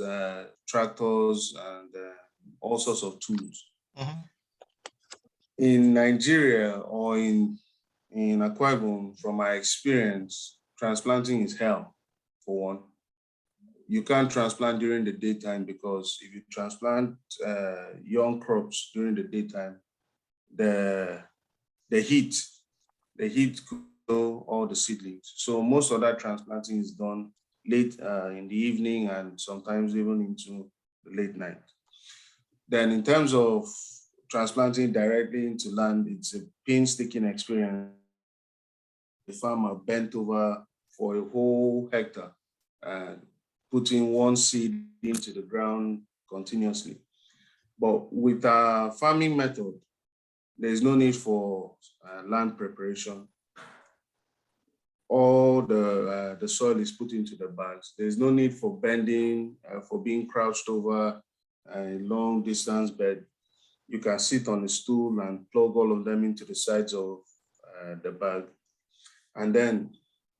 tractors and all sorts of tools. Mm-hmm. In Nigeria or in Akwa Ibom, from my experience, transplanting is hell, for one. You can't transplant during the daytime because if you transplant young crops during the daytime, the heat could kill all the seedlings. So most of that transplanting is done late in the evening and sometimes even into the late night. Then in terms of transplanting directly into land, it's a painstaking experience. The farmer bent over for a whole hectare and putting one seed into the ground continuously. But with our farming method, there's no need for land preparation. All the soil is put into the bags. There's no need for bending, for being crouched over a long distance bed. You can sit on a stool and plug all of them into the sides of the bag. And then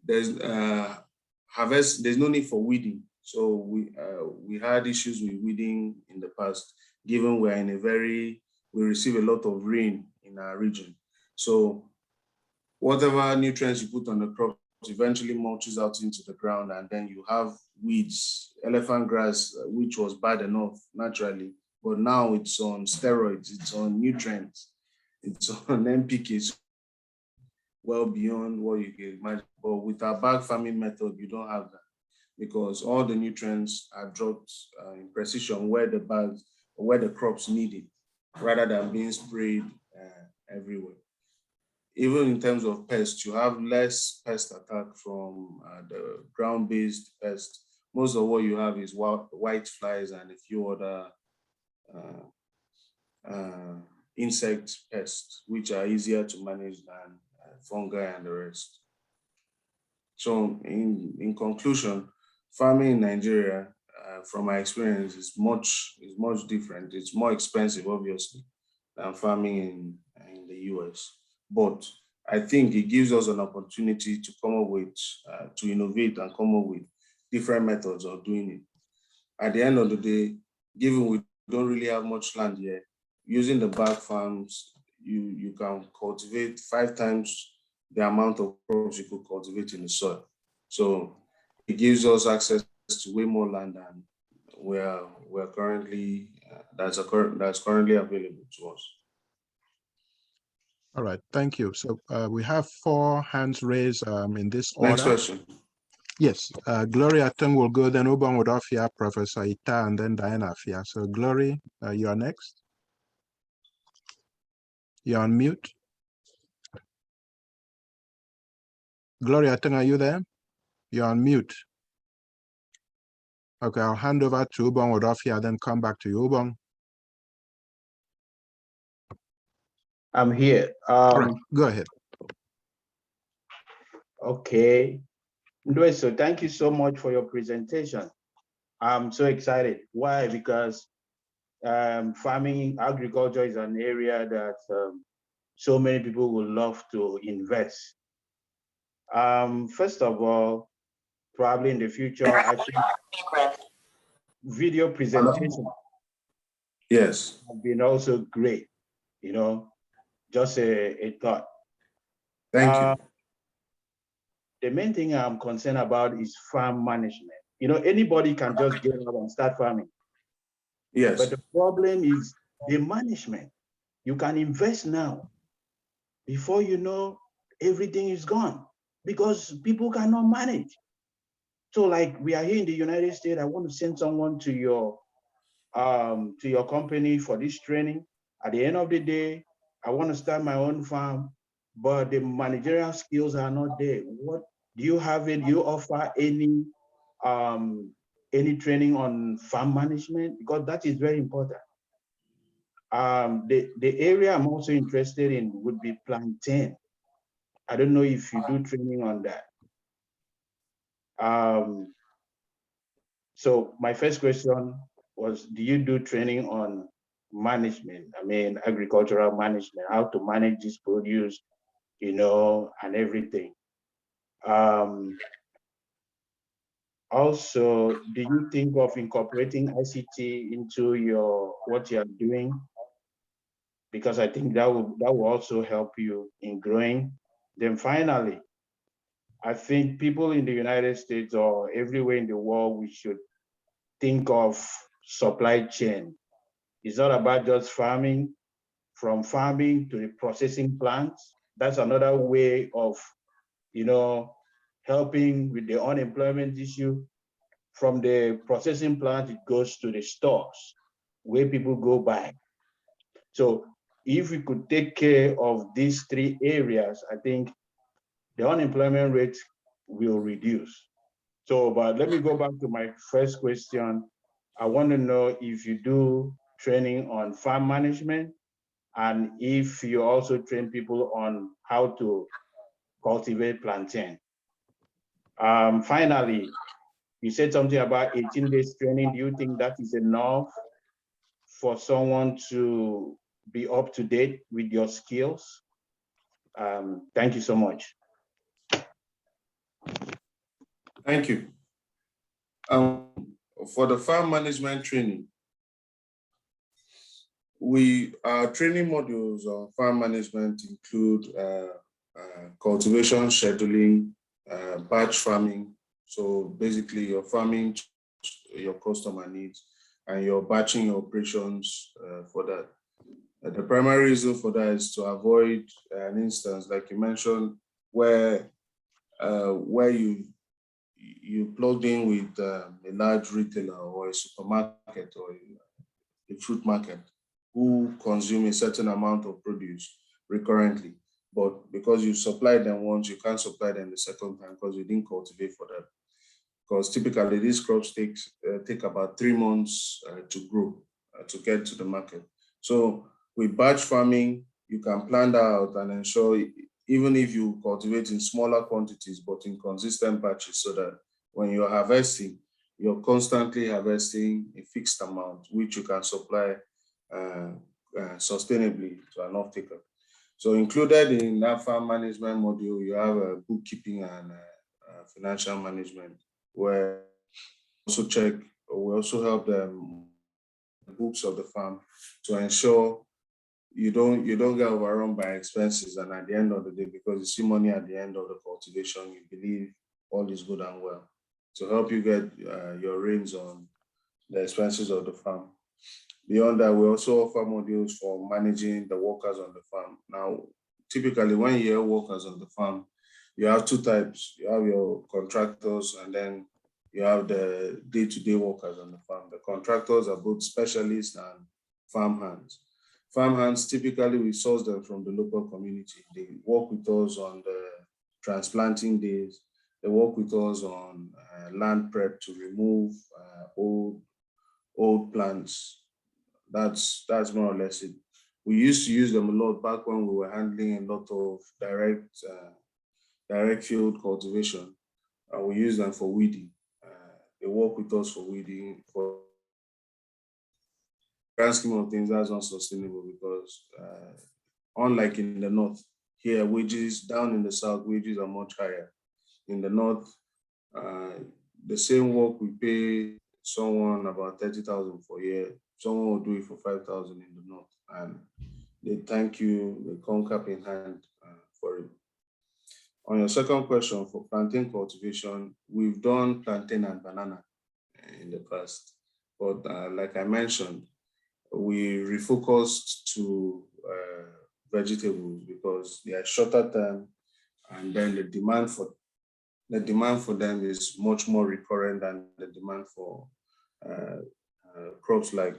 there's there's no need for weeding. So we had issues with weeding in the past, given we're in we receive a lot of rain in our region. So whatever nutrients you put on the crops eventually mulches out into the ground, and then you have weeds, elephant grass, which was bad enough naturally, but now it's on steroids, it's on nutrients, it's on NPKs, well beyond what you can imagine. But with our bag farming method, you don't have that, because all the nutrients are dropped in precision where the bags, where the crops need it, rather than being sprayed everywhere. Even in terms of pests, you have less pest attack from the ground-based pests. Most of what you have is white flies and a few other insect pests, which are easier to manage than fungi and the rest. So in conclusion, farming in Nigeria, from my experience, is much different. It's more expensive, obviously, than farming in the US. But I think it gives us an opportunity to come up with, to innovate and come up with different methods of doing it. At the end of the day, given we don't really have much land here, using the bag farms, you can cultivate 5 times the amount of crops you could cultivate in the soil. So it gives us access to way more land than we're currently, that's currently available to us. All right, thank you. So we have 4 hands raised in this order. Next question. Yes, Gloria Tung will go, then Ubang Odofia, Professor Ita, and then Diana Afia. So Glory, you are next. You're on mute. Gloria Tung, are you there? You're on mute. Okay, I'll hand over to Ubang Odofia, then come back to you, Ubang. I'm here. All right, go ahead. Okay. Nduese, thank you so much for your presentation. I'm so excited. Why? Because farming, agriculture is an area that so many people would love to invest. First of all, probably in the future, I think video presentation Yes, have been also great, you know, just a thought. thank you. The main thing I'm concerned about is farm management. You know, anybody can just get out and start farming. Yes. But the problem is the management. You can invest now. Before you know, everything is gone because people cannot manage. So like we are here in the United States, I want to send someone to your company for this training. At the end of the day, I want to start my own farm, but the managerial skills are not there. What do you have? Do you offer any training on farm management? Because that is very important. The area I'm also interested in would be plantain. I don't know if you do training on that. So my first question was, do you do training on management? I mean, agricultural management, how to manage this produce, you know, and everything. Also, do you think of incorporating ICT into what you are doing? Because I think that will also help you in growing. Then finally, I think people in the United States or everywhere in the world, we should think of supply chain. It's not about just farming, from farming to the processing plants. That's another way of, you know, helping with the unemployment issue. from the processing plant, it goes to the stores where people go buy. So if we could take care of these three areas, I think the unemployment rate will reduce. So, but let me go back to my first question. I want to know if you do training on farm management and if you also train people on how to cultivate plantain. Finally, you said something about 18 days training. Do you think that is enough for someone to be up to date with your skills? Thank you so much. Thank you. For the farm management training, our training modules on farm management include cultivation, scheduling, batch farming. So basically you're farming your customer needs and you're batching your operations for that. The primary reason for that is to avoid an instance, like you mentioned, where you plugged in with a large retailer or a supermarket or a fruit market who consume a certain amount of produce recurrently. But because you supplied them once, you can't supply them the second time because you didn't cultivate for that. Because typically these crops take about 3 months to grow, to get to the market. So with batch farming, you can plan that out and ensure, even if you cultivate in smaller quantities, but in consistent batches, so that when you're harvesting, you're constantly harvesting a fixed amount, which you can supply sustainably to an off-taker. So included in that farm management module, you have bookkeeping and financial management, where we also help them books of the farm to ensure you don't get overrun by expenses, and at the end of the day, because you see money at the end of the cultivation, you believe all is good and well, to help you get your reins on the expenses of the farm. Beyond that, we also offer modules for managing the workers on the farm. Now, typically when you hear workers on the farm, you have two types. You have your contractors, and then you have the day-to-day workers on the farm. The contractors are both specialists and farm hands. Farm hands, typically we source them from the local community. They work with us on the transplanting days. They work with us on land prep to remove old plants. That's more or less it. We used to use them a lot back when we were handling a lot of direct field cultivation. We use them for weeding. They work with us for weeding. For grand scheme of things, that's not sustainable because unlike in the north, here wages down in the south, wages are much higher. In the north, the same work we pay someone about 30,000 for a year, someone will do it for 5,000 in the north, and they thank you, they come cap in hand for it. On your second question for plantain cultivation, we've done plantain and banana in the past, but like I mentioned, we refocused to vegetables because they are shorter term, and then the demand for them is much more recurrent than the demand for crops like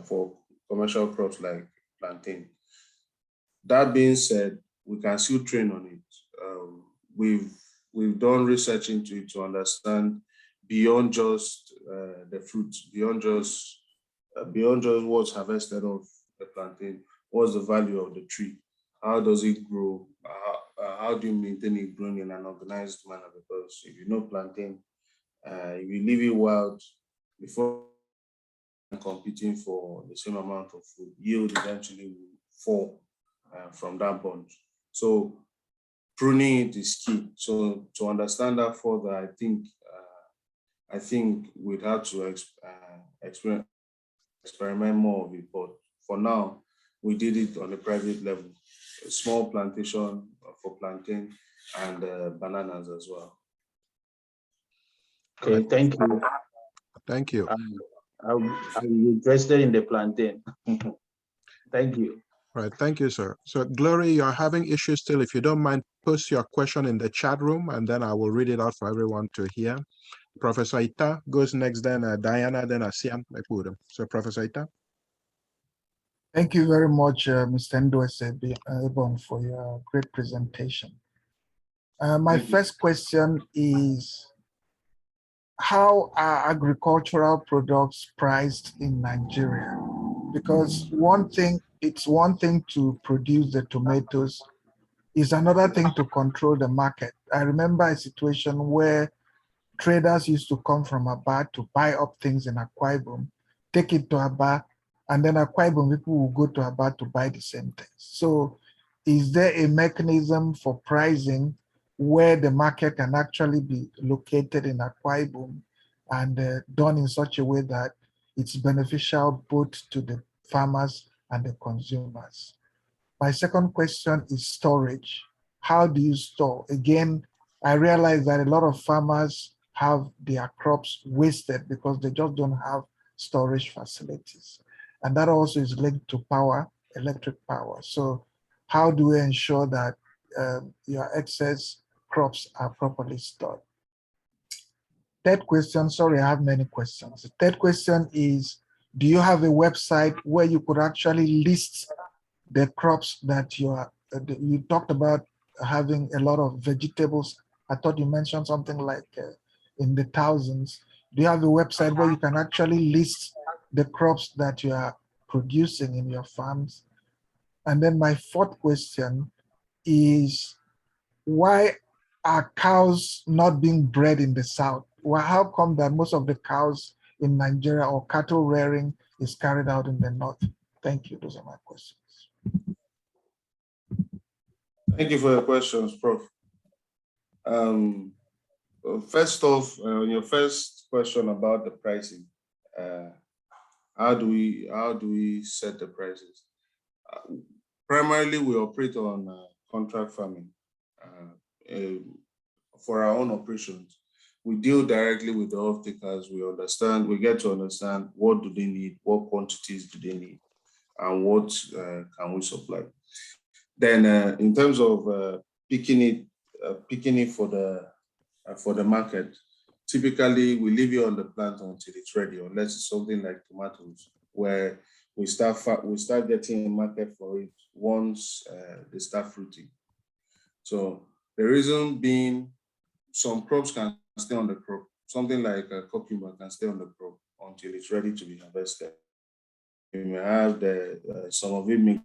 for commercial crops like plantain. That being said, we can still train on it. We've done research into it to understand beyond just the fruits, beyond just what's harvested of the plantain, what's the value of the tree, how does it grow, how do you maintain it growing in an organized manner? Because if you know plantain, if you leave it wild before competing for the same amount of food, yield eventually will fall from that bunch. So pruning it is key. So to understand that further, I think we'd have to experiment more of it. But for now, we did it on a private level, a small plantation for plantain and bananas as well. Okay, thank you. Thank you. I'm interested in the plantain. Thank you. Right, thank you, sir. So Glory, you're having issues still. If you don't mind, post your question in the chat room and then I will read it out for everyone to hear. Professor Ita goes next, then Diana, then Asian. So Professor Ita. Thank you very much, Mr. Nduese Ebong, for your great presentation. My first question is, how are agricultural products priced in Nigeria? Because it's one thing to produce the tomatoes, it's another thing to control the market. I remember a situation where traders used to come from Aba to buy up things in Akwa Ibom, take it to Aba, and then Akwa Ibom people will go to Aba to buy the same things. So is there a mechanism for pricing where the market can actually be located in Akwa Ibom and done in such a way that it's beneficial both to the farmers and the consumers? My second question is storage. How do you store? Again, I realize that a lot of farmers have their crops wasted because they just don't have storage facilities. And that also is linked to power, electric power. So how do we ensure that your excess crops are properly stored? Third question, sorry, I have many questions. The third question is, do you have a website where you could actually list the crops that you talked about having a lot of vegetables? I thought you mentioned something like in the thousands. Do you have a website where you can actually list the crops that you are producing in your farms? And then my fourth question is, why are cows not being bred in the South? Well, how come that most of the cows in Nigeria or cattle rearing is carried out in the North? Thank you. Those are my questions. Thank you for your questions, Prof. First off, your first question about the pricing, how do we set the prices? Primarily, we operate on contract farming. For our own operations, we deal directly with the off-takers. We get to understand what do they need, what quantities do they need, and what can we supply. Then, in terms of picking it for the market, typically we leave it on the plant until it's ready, unless it's something like tomatoes, where we start getting a market for it once they start fruiting. So the reason being, some crops can stay on the crop. Something like a cucumber can stay on the crop until it's ready to be harvested. You may have some of it may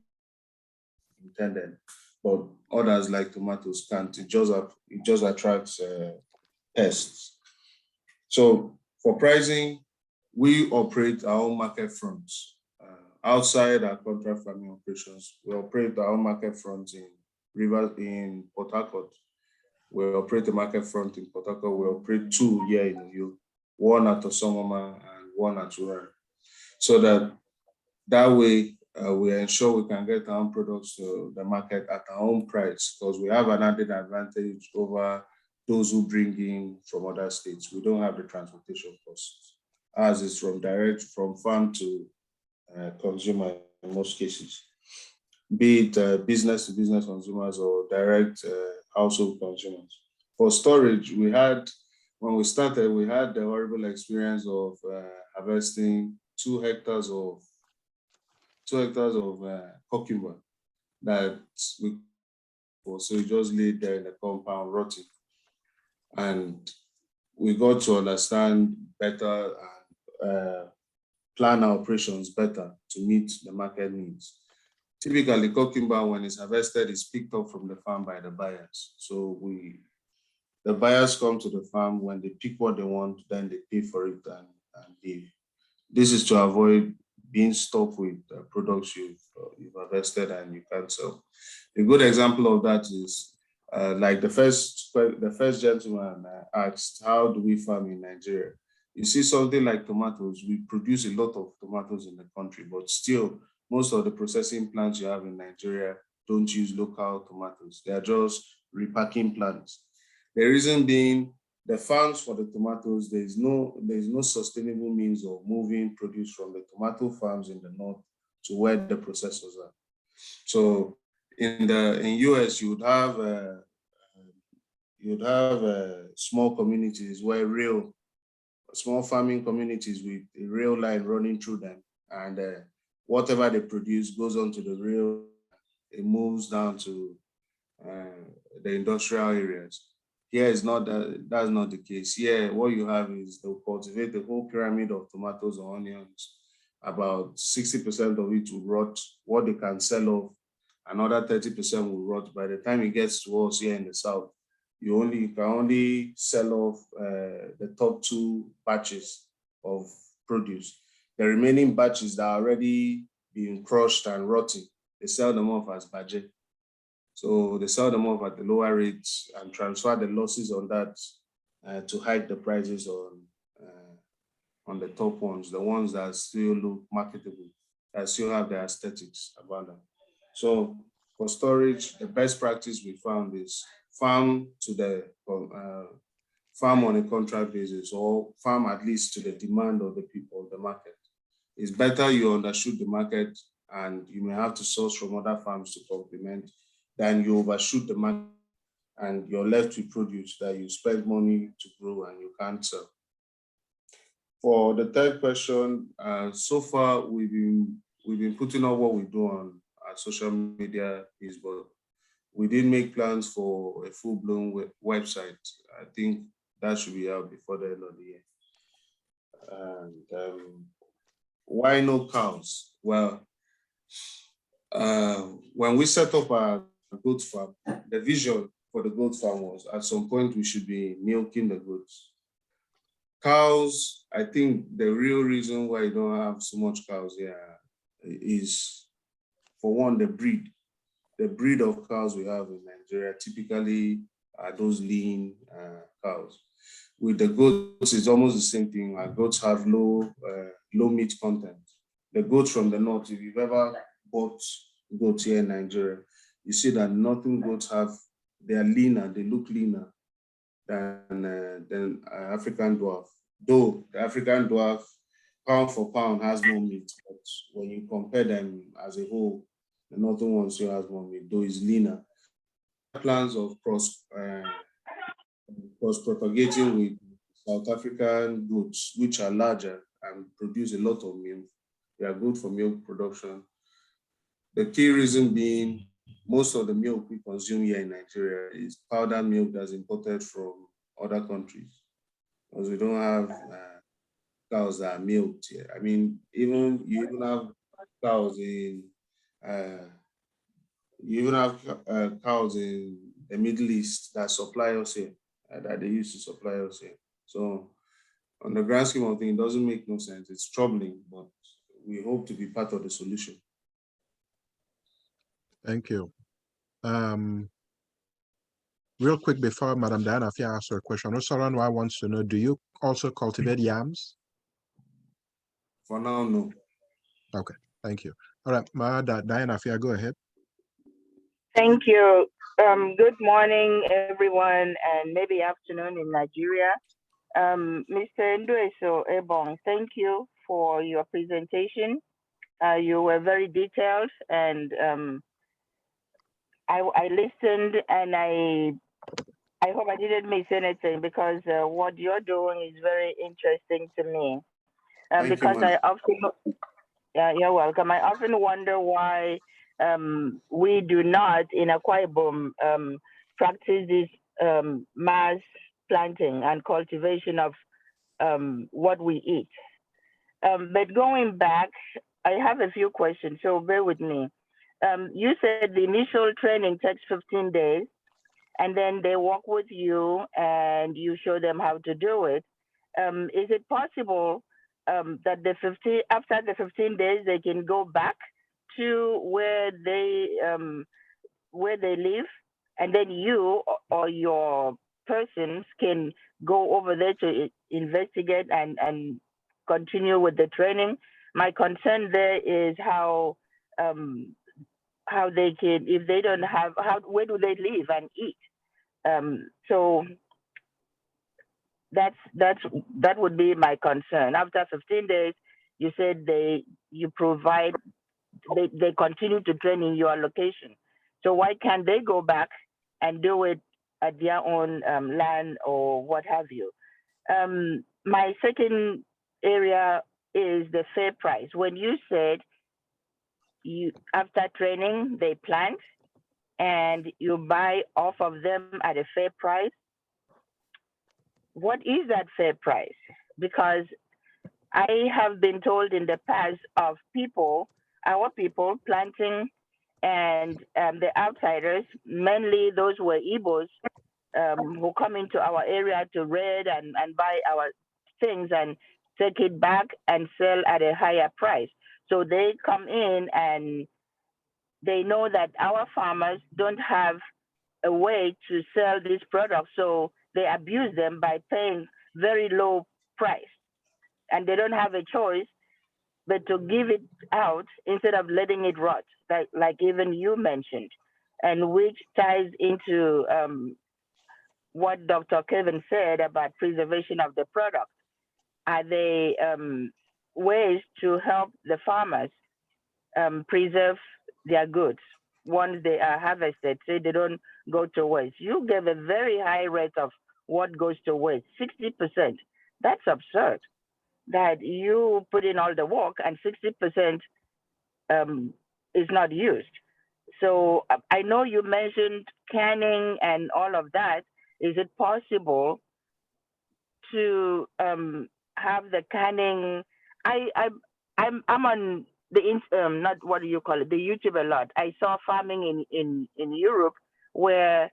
intended, but others like tomatoes can't. It just attracts pests. So for pricing, we operate our own market fronts. Outside our contract farming operations, we operate our own market fronts in Port Harcourt. We operate a market front in Port Harcourt. We operate two here in Uyo, one at Osomoma and one at Ura. So that way, we ensure we can get our own products to the market at our own price, because we have an added advantage over those who bring in from other states. We don't have the transportation costs, as is from farm to consumer in most cases, be it business to business consumers or direct household consumers. For storage, when we started, we had the horrible experience of harvesting 2 hectares of cucumber that so we just laid there in the compound rotting. And we got to understand better and plan our operations better to meet the market needs. Typically, cucumber, when it's harvested, is picked up from the farm by the buyers. So the buyers come to the farm. When they pick what they want, then they pay for it and leave. This is to avoid being stuck with products you've harvested and you can't sell. A good example of that is like the first gentleman asked, how do we farm in Nigeria? You see something like tomatoes, we produce a lot of tomatoes in the country, but still most of the processing plants you have in Nigeria don't use local tomatoes. They are just repacking plants. The reason being, the farms for the tomatoes, there is no sustainable means of moving produce from the tomato farms in the north to where the processors are. So in US, you would have small communities where real small farming communities with a rail line running through them, and whatever they produce goes on to the rail. It moves down to the industrial areas. Here is not that's not the case. Here, what you have is they'll cultivate the whole pyramid of tomatoes or onions. About 60% of it will rot. What they can sell off, another 30% will rot. By the time it gets to us here in the south, you can only sell off the top 2 batches of produce. The remaining batches that are already being crushed and rotting, they sell them off as budget. So they sell them off at the lower rates and transfer the losses on that to hike the prices on the top ones, the ones that still look marketable, that still have the aesthetics about them. So for storage, the best practice we found is farm on a contract basis, or farm at least to the demand of the people of the market. It's better you undershoot the market, and you may have to source from other farms to complement, than you overshoot the market and you're left with produce that you spend money to grow and you can't sell. For the third question, so far we've been putting out what we do on our social media, but we didn't make plans for a full-blown website. I think that should be out before the end of the year. And why no cows? Well, when we set up our goat farm, the vision for the goat farm was at some point we should be milking the goats. Cows, I think the real reason why you don't have so much cows here is, for one, the breed. The breed of cows we have in Nigeria typically are those lean cows. With the goats, it's almost the same thing. Our goats have low meat content. The goats from the north, if you've ever bought goats here in Nigeria, you see that northern goats they are leaner, they look leaner than African dwarf. Though the African dwarf, pound for pound, has more meat, but when you compare them as a whole, the northern one still has more meat, though it's leaner. Plans of cross-propagating with South African goats, which are larger and produce a lot of milk. They are good for milk production. The key reason being, most of the milk we consume here in Nigeria is powder milk that's imported from other countries, because we don't have cows that are milked here. I mean, you even have cows in cows in the Middle East that supply us here, that they used to supply us here. So on the grand scheme of things, it doesn't make no sense. It's troubling, but we hope to be part of the solution. Thank you. Real quick before Madam Diana Afia asks her question, Osoranwa wants to know, do you also cultivate yams? For now, no. Okay, thank you. All right, Diana Afia, go ahead. Thank you. Good morning, everyone, and maybe afternoon in Nigeria. Mr. Nduese Ebong, thank you for your presentation. You were very detailed, and I listened, and I hope I didn't miss anything, because what you're doing is very interesting to me. Because I often, you're welcome. I often wonder why we do not in Akwa Ibom practice this mass planting and cultivation of what we eat. But going back, I have a few questions, so bear with me. You said the initial training takes 15 days, and then they work with you and you show them how to do it. Is it possible that after the 15 days, they can go back to where they live, and then you or your persons can go over there to investigate and continue with the training? My concern there is how they can, if they don't have, where do they live and eat? So that would be my concern. After 15 days, you said they continue to train in your location. So why can't they go back and do it at their own land or what have you? My second area is the fair price. When you said after training, they plant and you buy off of them at a fair price, what is that fair price? Because I have been told in the past of our people planting and the outsiders, mainly those were Igbos, who come into our area to raid and buy our things and take it back and sell at a higher price. So they come in and they know that our farmers don't have a way to sell these products, so they abuse them by paying very low price. And they don't have a choice but to give it out instead of letting it rot, like even you mentioned, and which ties into what Dr. Kevin said about preservation of the product. Are they ways to help the farmers preserve their goods once they are harvested, so they don't go to waste? You gave a very high rate of what goes to waste, 60%. That's absurd. That you put in all the work and 60% is not used. So I know you mentioned canning and all of that. Is it possible to have the canning? I'm on the not what do you call it, the YouTube a lot. I saw farming in Europe where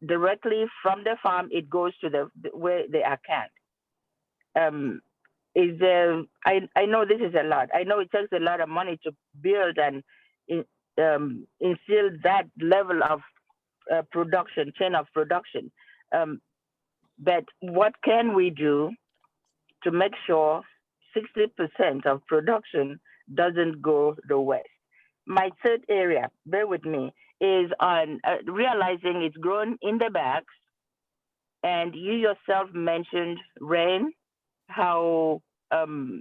directly from the farm it goes to the where they are canned. Is there? I know this is a lot. I know it takes a lot of money to build and instill that level of production, chain of production. But what can we do to make sure 60% of production doesn't go to waste? My third area, bear with me, is on realizing it's grown in the bags. And you yourself mentioned rain, how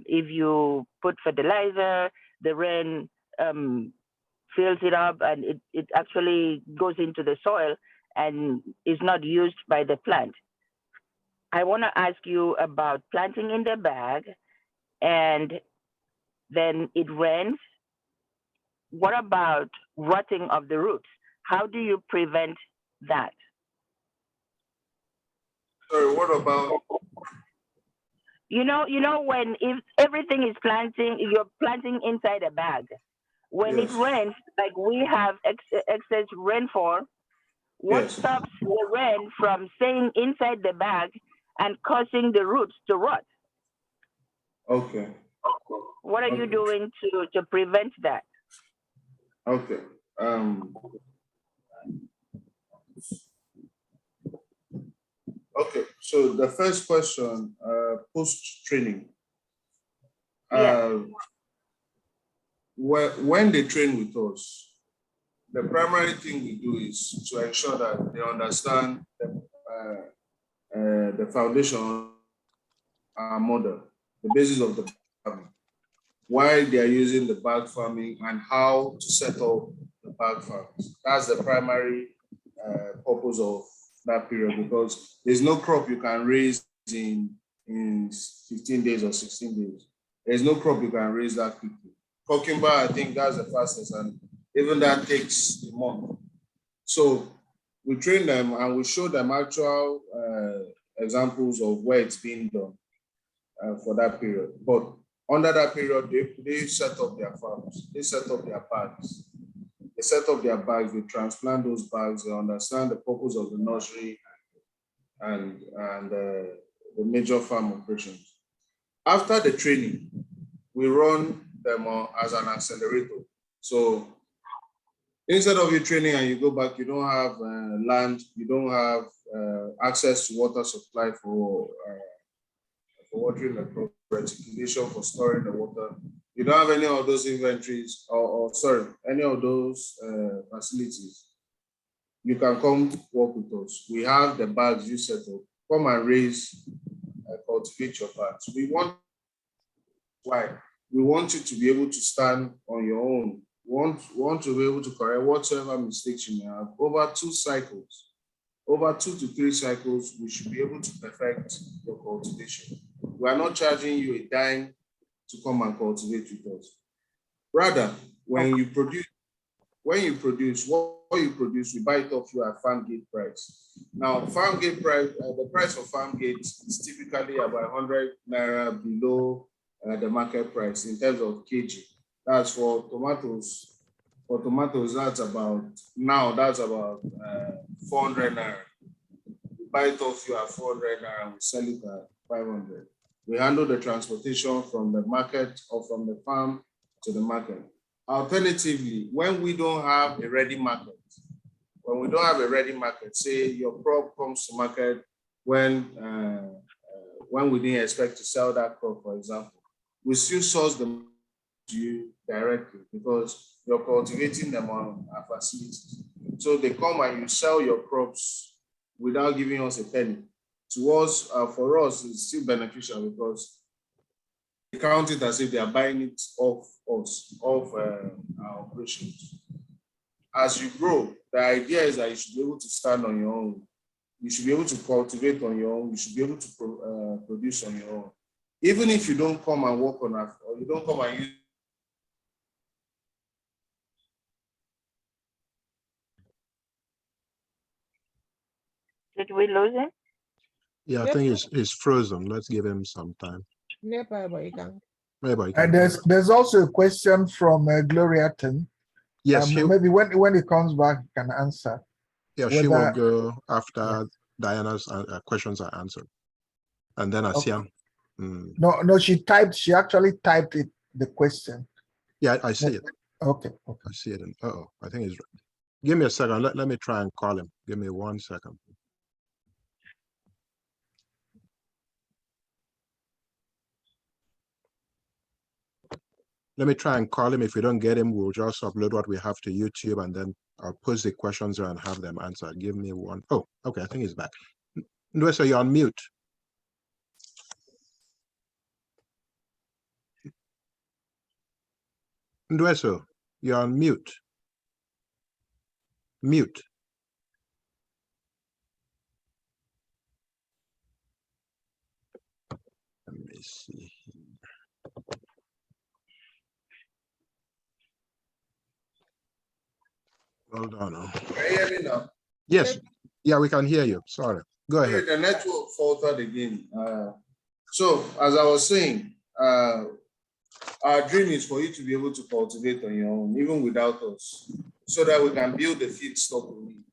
if you put fertilizer, the rain fills it up and it actually goes into the soil and is not used by the plant. I want to ask you about planting in the bag and then it rains. What about rotting of the roots? How do you prevent that? Sorry, what about? You know, when if everything is planting, you're planting inside a bag. When Yes. it rains, like we have excess rainfall, what Yes. stops the rain from staying inside the bag and causing the roots to rot? Okay. What are you doing to prevent that? Okay. Okay. So the first question, post training. When they train with us, the primary thing we do is to ensure that they understand the foundation model, the basis of the farming, why they are using the bag farming and how to set up the bag farms. That's the primary purpose of that period, because there's no crop you can raise in 15 days or 16 days. There's no crop you can raise that quickly. Cucumber, I think that's the fastest, and even that takes a month. So we train them and we show them actual examples of where it's being done for that period. But under that period, they set up their farms, they set up their bags. They set up their bags, they transplant those bags, they understand the purpose of the nursery and the major farm operations. After the training, we run them as an accelerator. So instead of you training and you go back, you don't have land, you don't have access to water supply for watering the crop, reticulation for storing the water. You don't have any of those inventories or any of those facilities. You can come work with us. We have the bags you set up. Come and raise, cultivate your bags. We want you to be able to stand on your own. We want to be able to correct whatsoever mistakes you may have over 2 cycles. over 2 to 3 cycles, we should be able to perfect your cultivation. We are not charging you a dime to come and cultivate with us. Rather, when you produce, what you produce, we buy it off you at farm gate price. Now, farm gate price, the price of farm gate is typically about 100 naira below the market price in terms of kg. That's for tomatoes. For tomatoes, that's about 400 naira. We buy it off you at 400 naira and we sell it at 500. We handle the transportation from the market or from the farm to the market. Alternatively, when we don't have a ready market, say your crop comes to market when we didn't expect to sell that crop, for example, we still source them to you directly because you're cultivating them on our facilities. So they come and you sell your crops without giving us a penny. To us, for us, it's still beneficial because they count it as if they are buying it off us, off our operations. As you grow, the idea is that you should be able to stand on your own. You should be able to cultivate on your own. You should be able to produce on your own. Even if you don't come and work on us, or you don't come and use. Did we lose him? Yeah, I think it's frozen. Let's give him some time. Maybe I can. There's also a question from Gloria Ten. Yes, maybe when he comes back, he can answer. Yeah, she will go after Diana's questions are answered, and then Asian. Okay. No, she actually typed it, the question. Yeah, I see it. Okay. I see it. I think it's. Give me a second. Let me try and call him. Give me 1 second. Let me try and call him. If we don't get him, we'll just upload what we have to YouTube, and then I'll post the questions there and have them answered. Give me one. Oh, okay. I think he's back. Nduese, you're on mute. Nduese, you're on mute. Mute. Let me see. Hold on. Can you hear me now? Yes. Yeah, we can hear you. Sorry. Go ahead. The network faltered again. So, as I was saying, our dream is for you to be able to cultivate on your own, even without us, so that we can build the feedstock we need.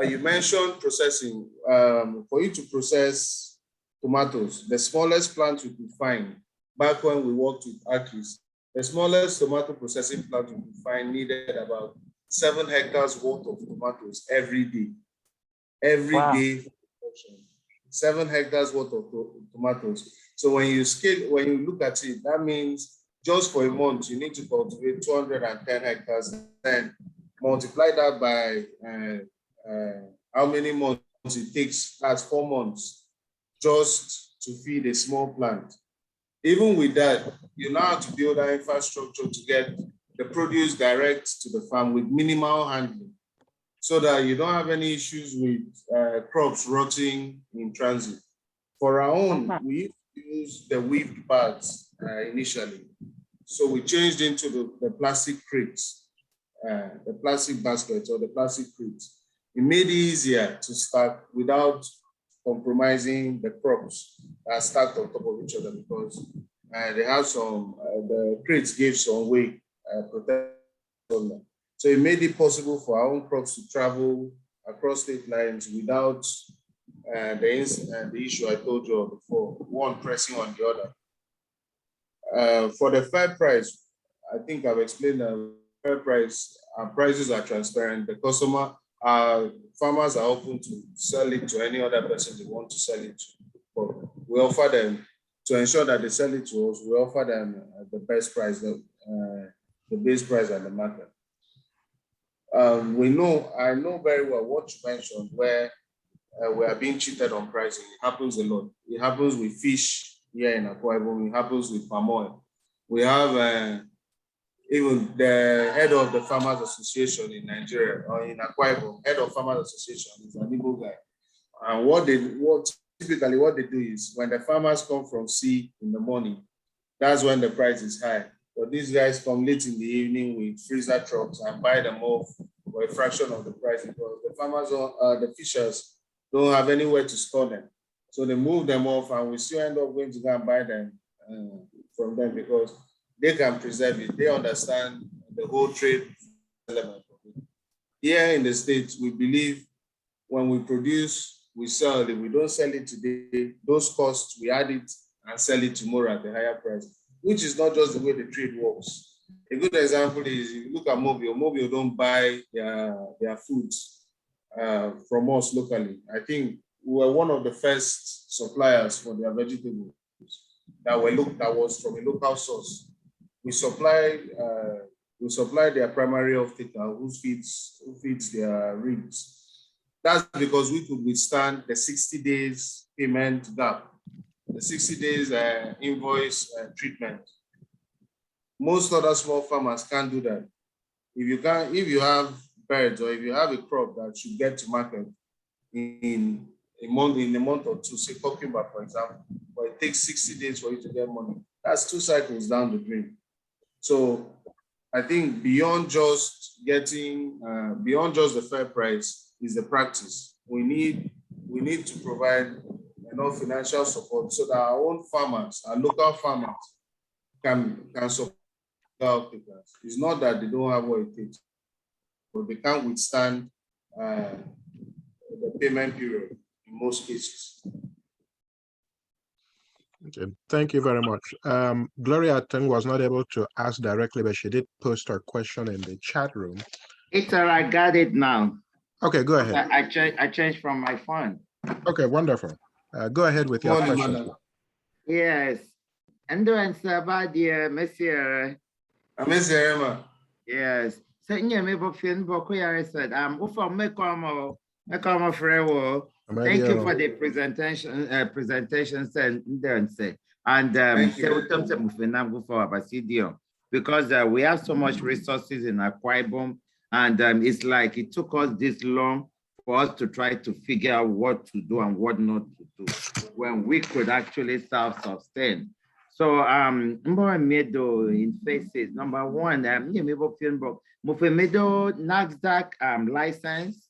You mentioned processing. For you to process tomatoes, the smallest plant we could find back when we worked with AKIS, the smallest tomato processing plant we could find needed about 7 hectares worth of tomatoes every day. Every day, 7 hectares worth of tomatoes. So when you look at it, that means just for a month, you need to cultivate 210 hectares. Then multiply that by how many months it takes. That's 4 months just to feed a small plant. Even with that, you now have to build that infrastructure to get the produce direct to the farm with minimal handling, so that you don't have any issues with crops rotting in transit. For our own, we use the weaved bags initially. So we changed into the plastic crates, the plastic baskets or the plastic crates. It made it easier to stack without compromising the crops that are stacked on top of each other, because they have the crates gave some weight protection. So it made it possible for our own crops to travel across state lines without the issue I told you of before, one pressing on the other. For the fair price, I think I've explained the fair price. Our prices are transparent. The customer, farmers are open to sell it to any other person they want to sell it to. But we offer them, to ensure that they sell it to us, we offer them the best price, the base price at the market. I know very well what you mentioned, where we are being cheated on pricing. It happens a lot. It happens with fish here in Akwa Ibom. It happens with palm oil. We have even the head of the Farmers Association in Nigeria or in Akwa Ibom, head of Farmers Association is an Igbo guy. And typically what they do is when the farmers come from sea in the morning, that's when the price is high. But these guys come late in the evening with freezer trucks and buy them off for a fraction of the price because the farmers, the fishers, don't have anywhere to store them. So they move them off and we still end up going to go and buy them from them because they can preserve it. They understand the whole trade element of it. Here in the States, we believe when we produce, we sell it. We don't sell it today. Those costs, we add it and sell it tomorrow at a higher price, which is not just the way the trade works. A good example is if you look at Mobile. Mobile don't buy their foods from us locally. I think we were one of the first suppliers for their vegetables that was from a local source. We supply their primary off-taker who feeds their rigs. That's because we could withstand the 60 days payment gap, the 60 days invoice treatment. Most other small farmers can't do that. If you have birds or if you have a crop that should get to market in a month or two, say cucumber, for example, but it takes 60 days for you to get money. That's 2 cycles down the drain. So I think beyond just the fair price is the practice. We need to provide enough financial support so that our own farmers, our local farmers, can support our pickers. It's not that they don't have what it takes, but they can't withstand the payment period in most cases. Okay, thank you very much. Gloria Teng was not able to ask directly, but she did post her question in the chat room. It's all right, I got it now. Okay, go ahead. I changed from my phone. Okay, wonderful. Go ahead with your question. Yes. Nduese Ebong, dear Monsieur. Monsieur Emma. Yes. So you may be feeling bokuya said, thank you for the presentation, because we have so much resources in Akwa Ibom, and it's like it took us this long for us to try to figure out what to do and what not to do when we could actually self-sustain. So in phases. Number one, Mufemedo NASDAQ license.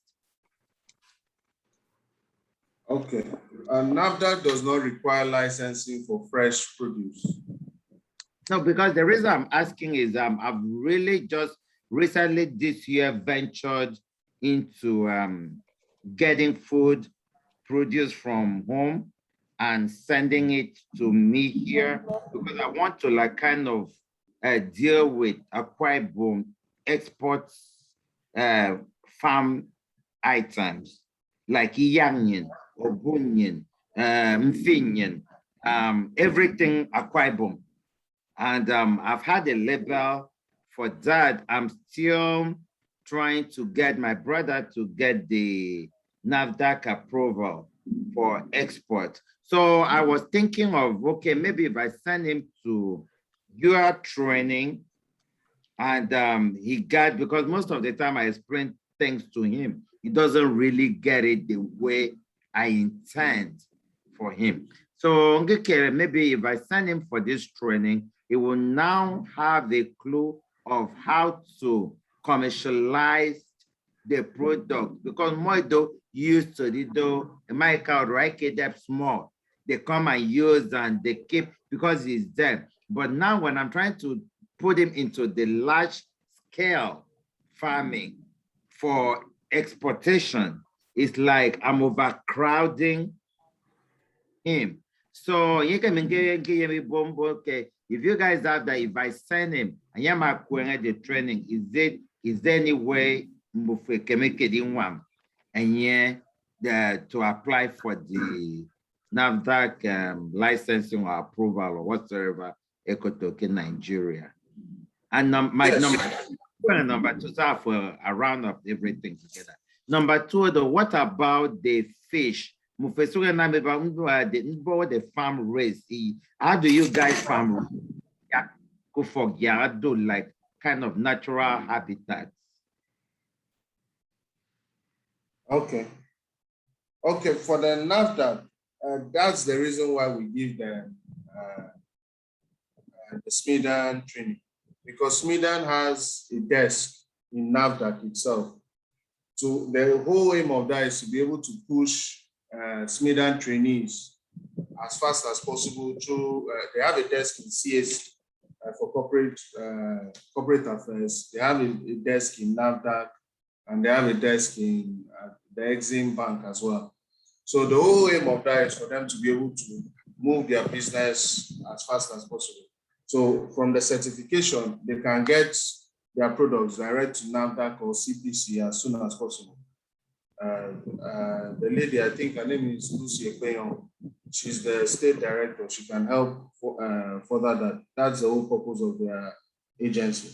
Okay. NAFDAC does not require licensing for fresh produce. No, because the reason I'm asking is I've really just recently this year ventured into getting food produced from home and sending it to me here because I want to like kind of deal with Akwa Ibom exports farm items like Yanyan, Obunyan, Mfinyan, everything Akwa Ibom. And I've had a label for that. I'm still trying to get my brother to get the NAFDAC approval for export. So I was thinking of, okay, maybe if I send him to your training and he got, because most of the time I explain things to him, he doesn't really get it the way I intend for him. So okay, maybe if I send him for this training, he will now have a clue of how to commercialize the product, because Moido used to do my cow right that small. They come and use and they keep because it's there. But now when I'm trying to put him into the large scale farming for exportation, it's like I'm overcrowding him. So you can give me bomb. Okay, if you guys have that, if I send him and the training, is there any way and to apply for the NAFDAC licensing or approval or whatsoever Ecotoke Nigeria? And my number two, so for a round of everything together. Number two, what about the fish? The farm raise. How do you guys farm? Go for like kind of natural habitats. Okay. Okay, for the NAFDAC, that's the reason why we give them the SMIDAN training, because SMIDAN has a desk in NAFDAC itself. So the whole aim of that is to be able to push SMIDAN trainees as fast as possible through, they have a desk in CSC for corporate affairs. They have a desk in NAFDAC, and they have a desk in the Exim Bank as well. So the whole aim of that is for them to be able to move their business as fast as possible. So from the certification, they can get their products direct to NAFDAC or CPC as soon as possible. The lady, I think her name is Nduese Ebong. She's the state director. She can help further that. That's the whole purpose of their agency.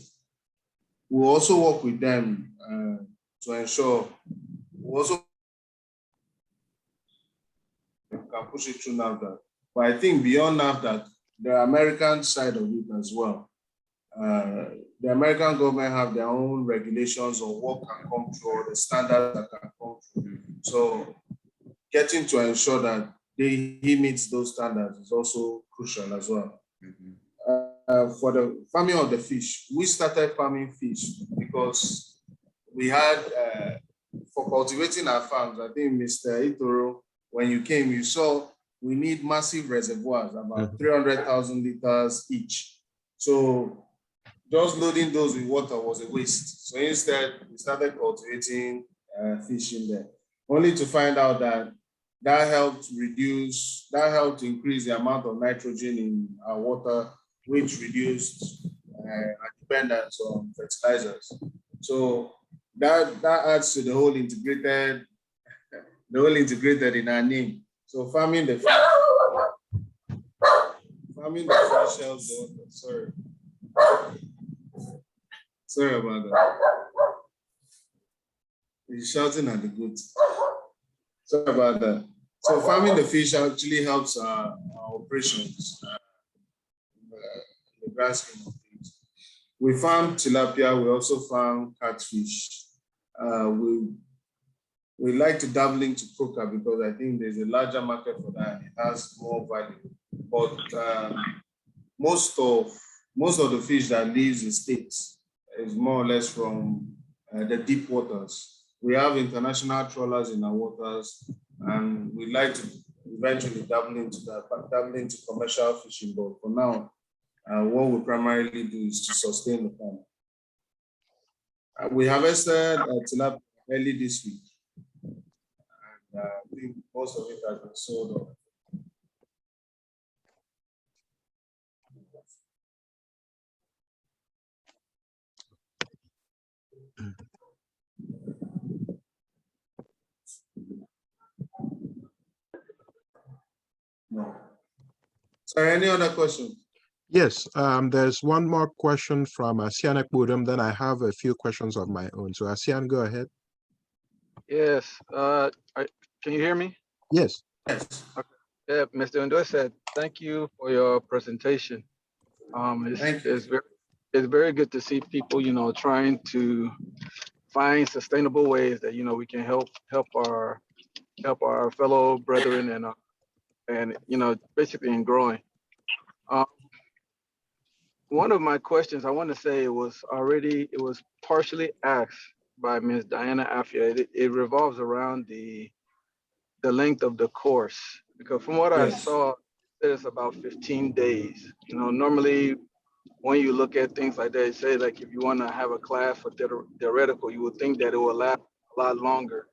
We also work with them to ensure we also can push it through NAFDAC. But I think beyond NAFDAC, the American side of it as well. The American government have their own regulations on what can come through, or the standards that can come through. So getting to ensure that he meets those standards is also crucial as well. For the farming of the fish, we started farming fish because we had, for cultivating our farms, I think Mr. Itoro, when you came, you saw we need massive reservoirs, about 300,000 liters each. So just loading those with water was a waste. So instead, we started cultivating fish in there, only to find out that helped increase the amount of nitrogen in our water, which reduced our dependence on fertilizers. So that adds to the whole integrated in our name. So farming the fish helps the water. Sorry about that. He's shouting at the goat. Sorry about that. So farming the fish actually helps our operations in the grand scheme of things. We farm tilapia. We also farm catfish. We like to dabble into croaker because I think there's a larger market for that. It has more value. But most of the fish that lives in states is more or less from the deep waters. We have international trawlers in our waters, and we like to eventually dabble into commercial fishing. But for now, what we primarily do is to sustain the farm. We harvested tilapia early this week. And I think most of it has been sold off. No. So any other questions? Yes, there's one more question from Asian Ekbudum, then I have a few questions of my own. So Asian, go ahead. Yes, can you hear me? Yes. Yes. Okay. Yeah, Mr. Nduese, thank you for your presentation. It's very good to see people, trying to find sustainable ways that we can help our fellow brethren and basically in growing. One of my questions I want to say it was partially asked by Ms. Diana Afia. It revolves around the length of the course, because from what I saw, it's about 15 days. Normally when you look at things like that, they say like if you want to have a class for theoretical, you would think that it will last a lot longer.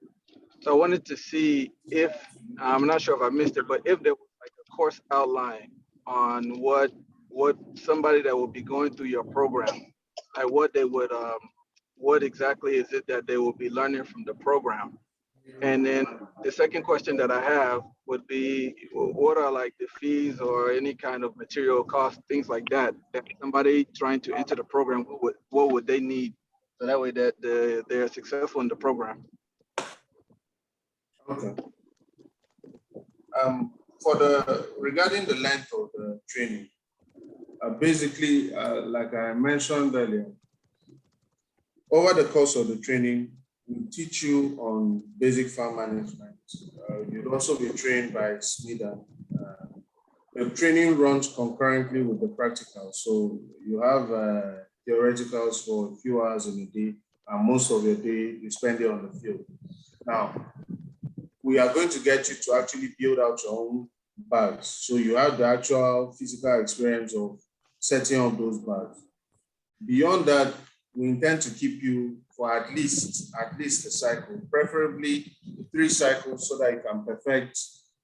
So I wanted to see if, I'm not sure if I missed it, but if there was like a course outline on what somebody that will be going through your program, like what they would, what exactly is it that they will be learning from the program? And then the second question that I have would be, what are like the fees or any kind of material costs, things like that somebody trying to enter the program, what would they need? So that way that they're successful in the program. Okay. Regarding the length of the training, basically, like I mentioned earlier, Over the course of the training, we teach you on basic farm management. You'll also be trained by SMIDA. The training runs concurrently with the practical. So you have theoreticals for a few hours in a day, and most of your day you spend it on the field. Now, we are going to get you to actually build out your own bags. So you have the actual physical experience of setting up those bags. Beyond that, we intend to keep you for at least a cycle, preferably 3 cycles, so that you can perfect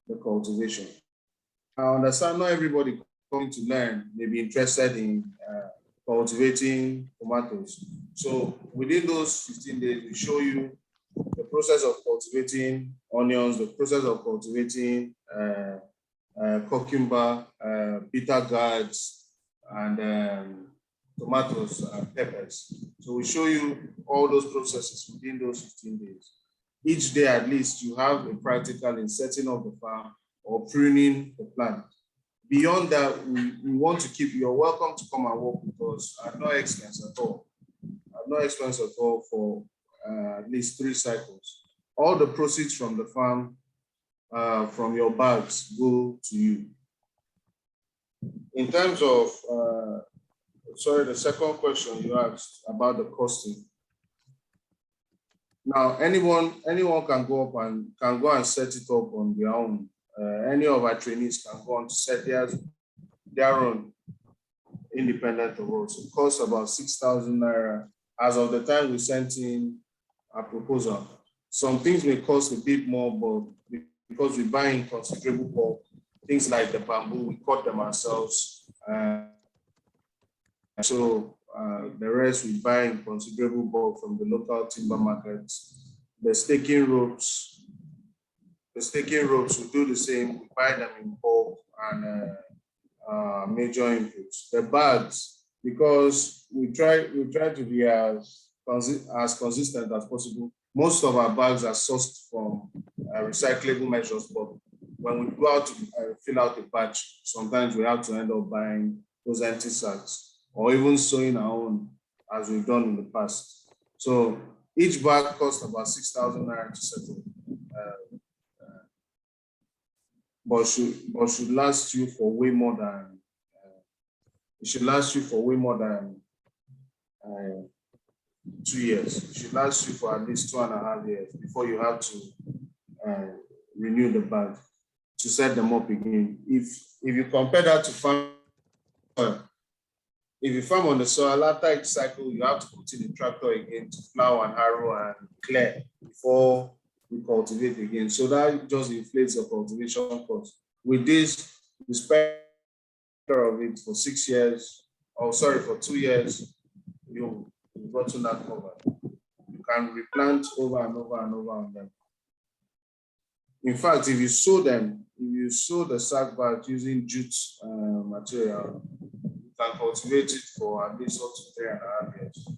the cultivation. I understand not everybody coming to learn may be interested in cultivating tomatoes. So within those 15 days, we show you the process of cultivating onions, the process of cultivating cucumber, bitter gourds, and tomatoes and peppers. So we show you all those processes within those 15 days. Each day, at least, you have a practical in setting up the farm or pruning the plant. Beyond that, we want to keep you. You're welcome to come and work with us at no expense at all. At no expense at all for at least 3 cycles. All the proceeds from the farm, from your bags, go to you. In terms of, the second question you asked about the costing. Now, anyone can go and set it up on their own. Any of our trainees can go on to set their own independent of us. It costs about 6,000 naira as of the time we sent in our proposal. Some things may cost a bit more, but because we buy in considerable bulk, things like the bamboo, we cut them ourselves. So the rest we buy in considerable bulk from the local timber markets. The staking ropes, we do the same. We buy them in bulk and major inputs. The bags, because we try to be as consistent as possible. Most of our bags are sourced from recyclable measures, but when we go out to fill out a batch, sometimes we have to end up buying those empty sacks or even sewing our own, as we've done in the past. So each bag costs about 6,000 naira to settle, but should last you for way more than. It should last you for way more than 2 years. It should last you for at least 2.5 years before you have to renew the bag to set them up again. If you compare that to farm, if you farm on the soil, after each cycle, you have to put in the tractor again to plow and harrow and clear before we cultivate again. So that just inflates the cultivation cost. With this, we spend of it for 6 years, or sorry, for 2 years, you've gotten that covered. You can replant over and over and over on them. In fact, if you sow the sack bag using jute material, you can cultivate it for at least up to 3.5 years.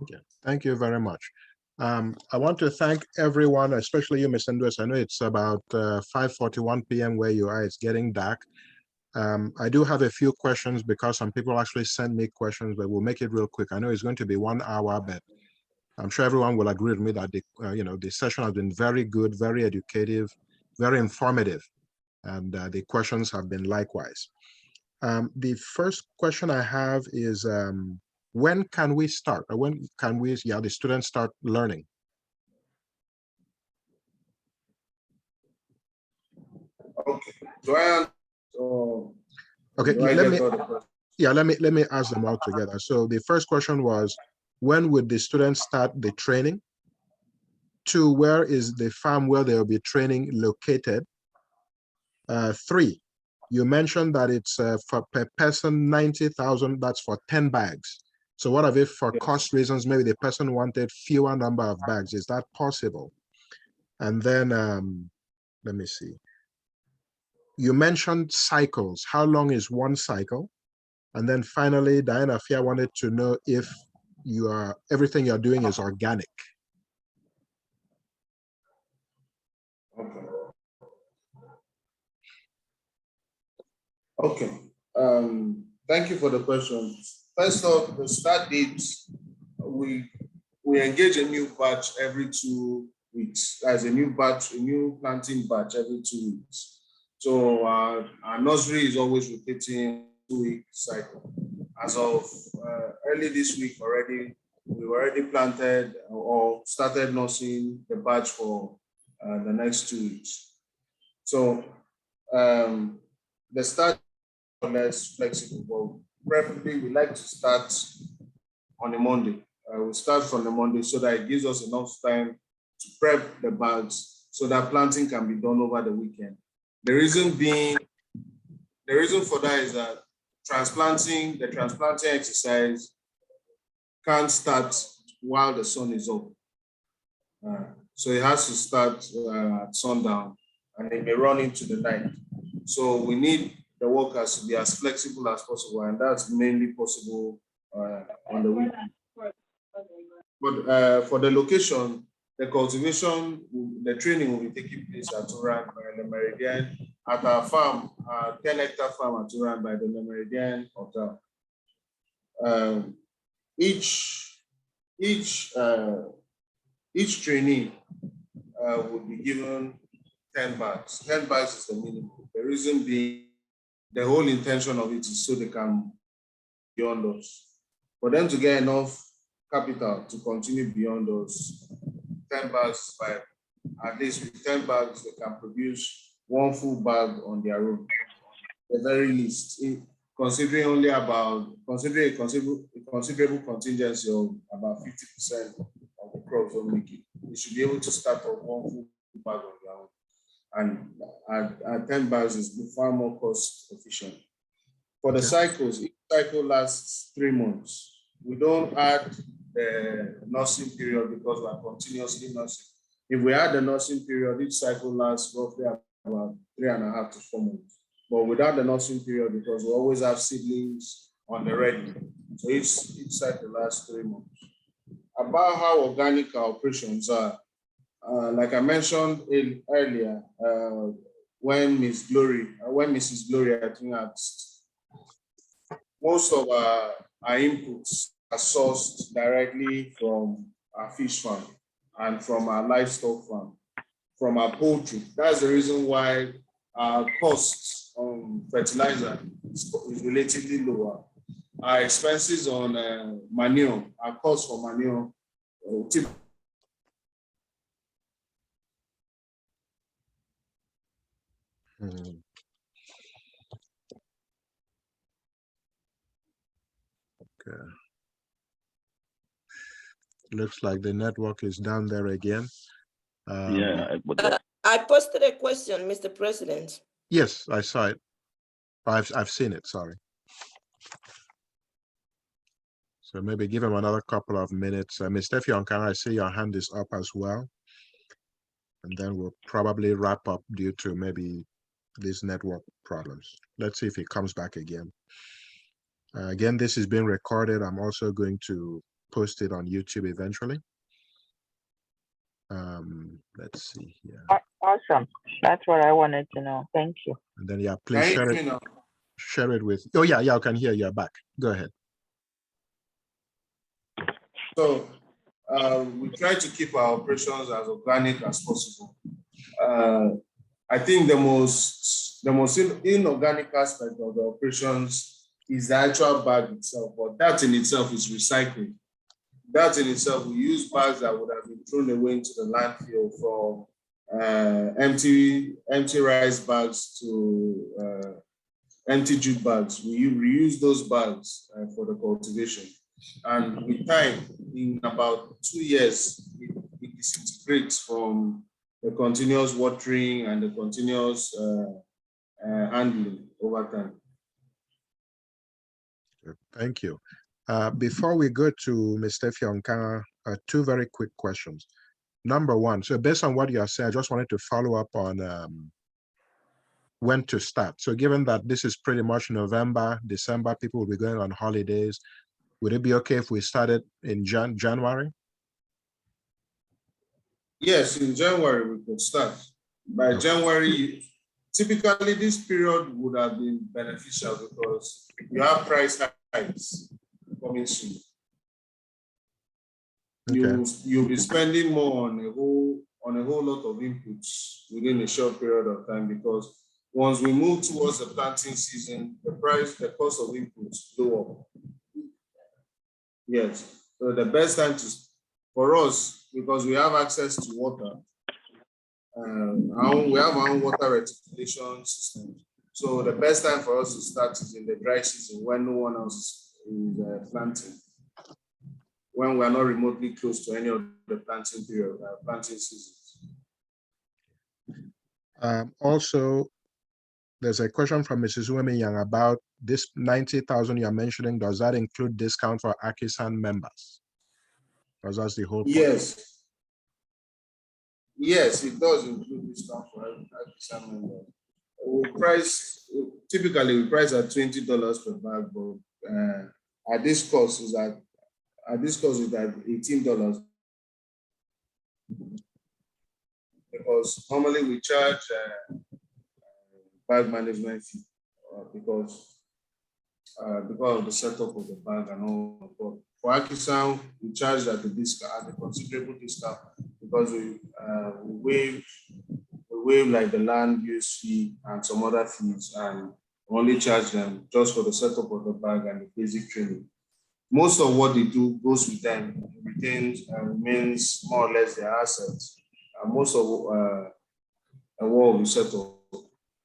Okay, thank you very much. I want to thank everyone, especially you, Ms. Nduese. I know it's about 5:41 p.m. where you are. It's getting dark. I do have a few questions because some people actually send me questions, but we'll make it real quick. I know it's going to be 1 hour, but I'm sure everyone will agree with me that the session has been very good, very educative, very informative, and the questions have been likewise. The first question I have is, when can we start? Or when can the students start learning? Okay. Okay, let me ask them all together. So the first question was, when would the students start the training? 2, where is the farm where they'll be training located? 3, you mentioned that it's for per person 90,000, that's for 10 bags. So what if for cost reasons, maybe the person wanted fewer number of bags? Is that possible? And then, let me see. You mentioned cycles. How long is one cycle? And then finally, Diana Fia wanted to know if everything you're doing is organic. Okay. Thank you for the questions. First off, the start date, we engage a new batch every 2 weeks. That's a new planting batch every 2 weeks. So our nursery is always rotating 2-week cycle. As of early this week already, we've already planted or started nursing the batch for the next 2 weeks. So the start is less flexible, but preferably we like to start on a Monday. We start from the Monday so that it gives us enough time to prep the bags so that planting can be done over the weekend. The reason for that is that the transplanting exercise can't start while the sun is up. So it has to start at sundown and it may run into the night. So we need the workers to be as flexible as possible, and that's mainly possible on the weekend. But for the location, the cultivation, the training will be taking place at Turan by the Meridian at our farm, 10-hectare farm at Turan by the Meridian Hotel. Each trainee would be given 10 bags. 10 bags is the minimum. The reason being, the whole intention of it is so they can be beyond us. For them to get enough capital to continue beyond us, 10 bags by at least with 10 bags, they can produce 1 full bag on their own. The very least, considering a considerable contingency of about 50% of the crops on making, they should be able to start off 1 full bag on their own. And at 10 bags is far more cost efficient. For the cycles, each cycle lasts 3 months. We don't add the nursing period because we are continuously nursing. If we add the nursing period, each cycle lasts roughly about 3.5 to 4 months. But without the nursing period, because we always have seedlings on the ready. So each cycle lasts 3 months. About how organic our operations are, like I mentioned earlier, when Mrs. Glory, I think, asked, most of our inputs are sourced directly from our fish farm and from our livestock farm, from our poultry. That's the reason why our costs on fertilizer is relatively lower. Our expenses on manure, our cost for manure, Okay. Looks like the network is down there again. I posted a question, Mr. President. Yes, I saw it. I've seen it, sorry. So maybe give him another couple of minutes. Mr. Fionkan, I see your hand is up as well. And then we'll probably wrap up due to maybe these network problems. Let's see if he comes back again. Again, this is being recorded. I'm also going to post it on YouTube eventually. Let's see here. Awesome. That's what I wanted to know. Thank you. And then, yeah, please share it with, oh yeah, I can hear you back. Go ahead. So we try to keep our operations as organic as possible. I think the most inorganic aspect of the operations is the actual bag itself, but that in itself is recycling. That in itself, we use bags that would have been thrown away into the landfill, from empty rice bags to empty jute bags. We reuse those bags for the cultivation. And with time, in about 2 years, it disintegrates from the continuous watering and the continuous handling over time. Thank you. Before we go to Mr. Fionkan, 2 very quick questions. Number 1, so based on what you are saying, I just wanted to follow up on when to start. So given that this is pretty much November, December, people will be going on holidays, would it be okay if we started in January? Yes, in January we could start. By January, typically this period would have been beneficial because you have price hikes. coming soon. Okay. You'll be spending more on a whole lot of inputs within a short period of time, because once we move towards the planting season, the cost of inputs go up. Yes. So the best time for us, because we have access to water, we have our own water reticulation system. So the best time for us to start is in the dry season, when no one else is planting, when we are not remotely close to any of the planting period, planting seasons. Also, there's a question from Mrs. Wemiyang about this 90,000 you're mentioning. Does that include discount for AKISAN members? Because that's the whole point. Yes. Yes, it does include discount for AKISAN members. Typically we price at $20 per bag, but at this cost is at $18. Because normally we charge bag management fee because of the setup of the bag and all. But for AKISAN, we charge at a considerable discount, because we waive like the land use fee and some other fees, and only charge them just for the setup of the bag and the basic training. Most of what they do goes with them, remains more or less their assets. Most of what we set up,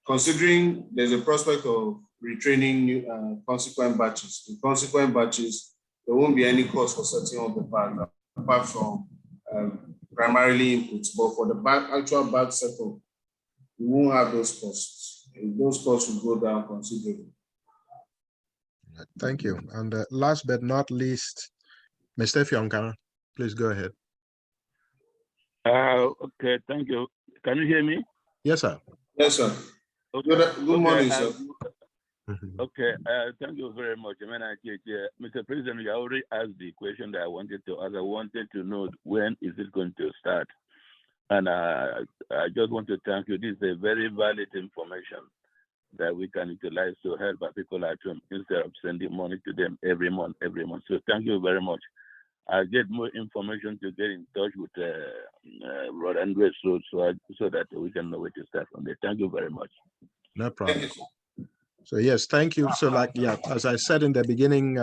considering there's a prospect of retraining new consequent batches. In consequent batches, there won't be any cost for setting up the bag, apart from primarily inputs. But for the actual bag setup, we won't have those costs. Those costs will go down considerably. Thank you. And last but not least, Mr. Fionka, please go ahead. Okay, thank you. Can you hear me? Yes, sir. Yes, sir. Okay. Good morning, sir. Okay, thank you very much. Mr. President, you already asked the question that I wanted to ask. I wanted to know, when is it going to start? And I just want to thank you. This is a very valid information that we can utilize to help our people at home instead of sending money to them every month. So thank you very much. I'll get more information to get in touch with Rod and Grace so that we can know where to start from there. Thank you very much. No problem. So yes, thank you. So as I said in the beginning,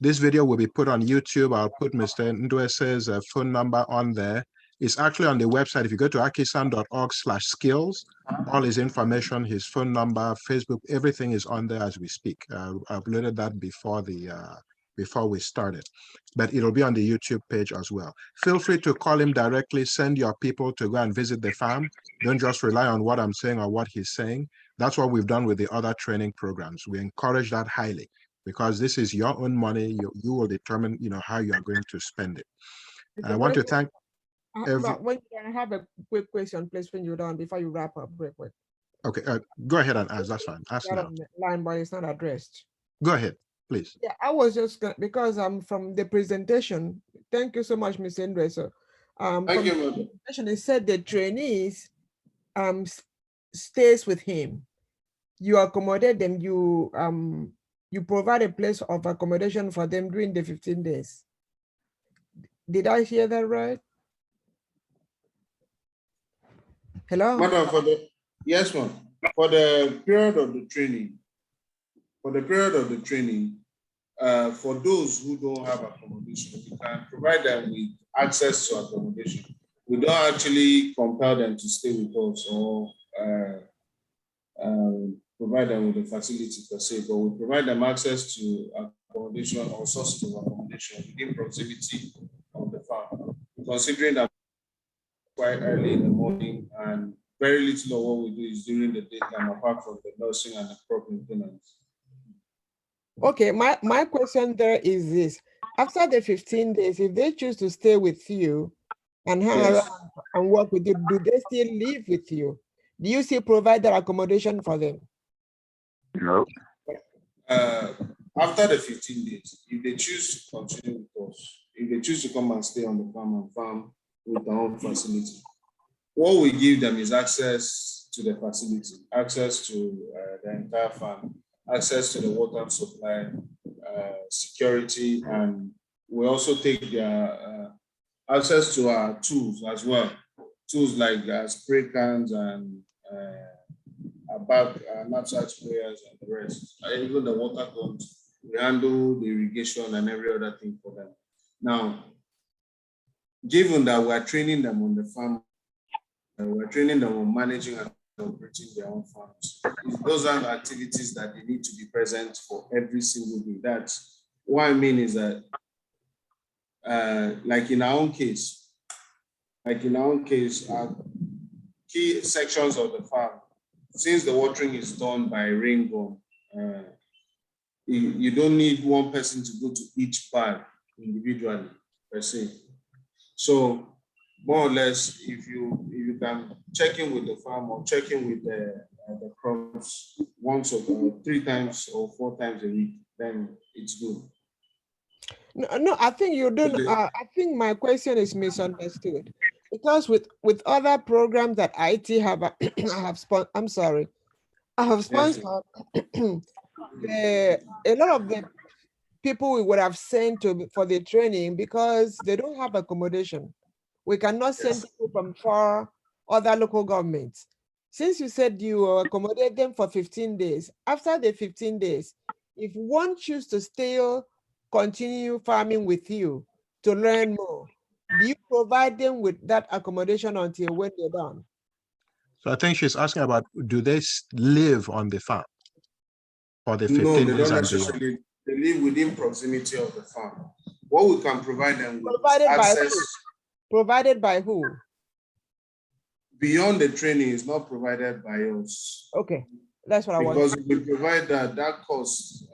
this video will be put on YouTube. I'll put Mr. Nduese's phone number on there. It's actually on the website. If you go to akisan.org/skills, all his information, his phone number, Facebook, everything is on there as we speak. I uploaded that before we started, but it'll be on the YouTube page as well. Feel free to call him directly, send your people to go and visit the farm. Don't just rely on what I'm saying or what he's saying. That's what we've done with the other training programs. We encourage that highly, because this is your own money. You will determine, how you are going to spend it. And I want to thank when you have a quick question, please, when you're done, before you wrap up, break. Okay, go ahead and ask. That's fine. Ask now. Line, but it's not addressed. Go ahead, please. Yeah, I was just because I'm from the presentation. Thank you so much, Mr. Nduese. Thank you, the presentation, it said the trainees stays with him. You accommodate them. You provide a place of accommodation for them during the 15 days. Did I hear that right? Hello? Madam, yes, ma'am. For the period of the training, for those who don't have accommodation, we can provide them with access to accommodation. We don't actually compel them to stay with us or provide them with a facility per se, but we provide them access to accommodation or sources of accommodation within proximity of the farm, considering that quite early in the morning, and very little of what we do is during the daytime, apart from the nursing and the crop maintenance. Okay, my question there is this. After the 15 days, if they choose to stay with you and hang around and work with you, do they still live with you? Do you still provide their accommodation for them? No. After the 15 days, if they choose to continue with us, if they choose to come and stay on the farm and farm with our own facility, what we give them is access to the facility, access to the entire farm, access to the water supply, security, and we also take their access to our tools as well. Tools like spray cans and knapsack sprayers and the rest. Even the water guns, we handle the irrigation and every other thing for them. Now, given that we are training them on the farm, we're training them on managing and operating their own farms. Those are activities that they need to be present for every single day. That's what I mean is that, like in our own case, our key sections of the farm, since the watering is done by rain gun, you don't need one person to go to each bag individually per se. So more or less, if you can check in with the farm or check in with the crops once or 3 times or 4 times a week, then it's good. No, I think you don't. I think my question is misunderstood, because with other programs that IT have, I have sponsored. A lot of the people we would have sent to for the training, because they don't have accommodation. We cannot send people from far other local governments. Since you said you accommodate them for 15 days, after the 15 days, if one chooses to still continue farming with you to learn more, do you provide them with that accommodation until when they're done? So I think she's asking about, do they live on the farm for the 15 No, they days don't and beyond? necessarily. They live within proximity of the farm. What we can provide them with Provided is access. by who? Provided by who? Beyond the training is not provided by us. Okay, that's what I want. Because we provide that cost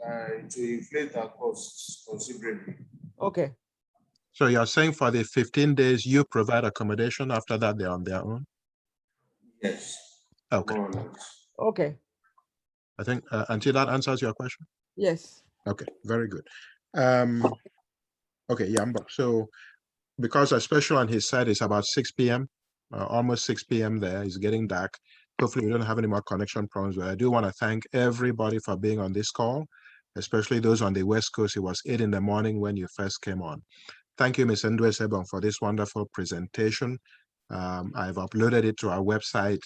to inflate our costs considerably. Okay. So you're saying for the 15 days, you provide accommodation, after that they're on their own? Yes. Okay. Okay. I think, until that answers your question? Yes. Okay, very good. Okay, Yamba. So because especially on his side, it's about 6 p.m., almost 6 p.m. there. It's getting dark. Hopefully we don't have any more connection problems, but I do want to thank everybody for being on this call, especially those on the West Coast. It was 8 in the morning when you first came on. Thank you, Ms. Nduese Ebong, for this wonderful presentation. I've uploaded it to our website.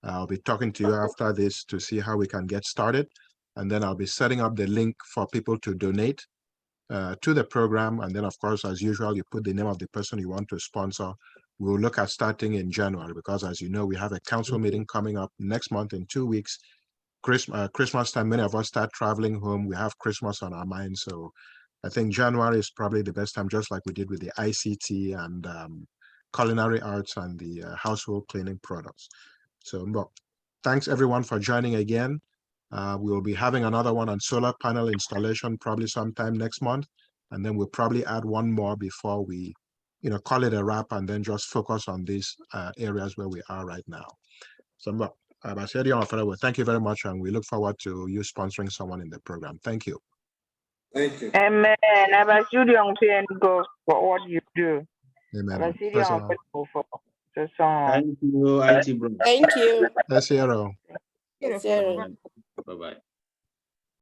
I'll be talking to you after this to see how we can get started. And then I'll be setting up the link for people to donate to the program. And then, of course, as usual, you put the name of the person you want to sponsor. We'll look at starting in January, because as you know, we have a council meeting coming up next month in 2 weeks. Christmas time, many of us start traveling home. We have Christmas on our minds. So I think January is probably the best time, just like we did with the ICT and culinary arts and the household cleaning products. So thanks everyone for joining again. We will be having another one on solar panel installation probably sometime next month. And then we'll probably add one more before we, call it a wrap, and then just focus on these areas where we are right now. So thank you very much. And we look forward to you sponsoring someone in the program. Thank you. Thank you. Amen. I'm go for what you do. Amen. Thank you, IT bro. Thank you. Yes, Hero. Yes,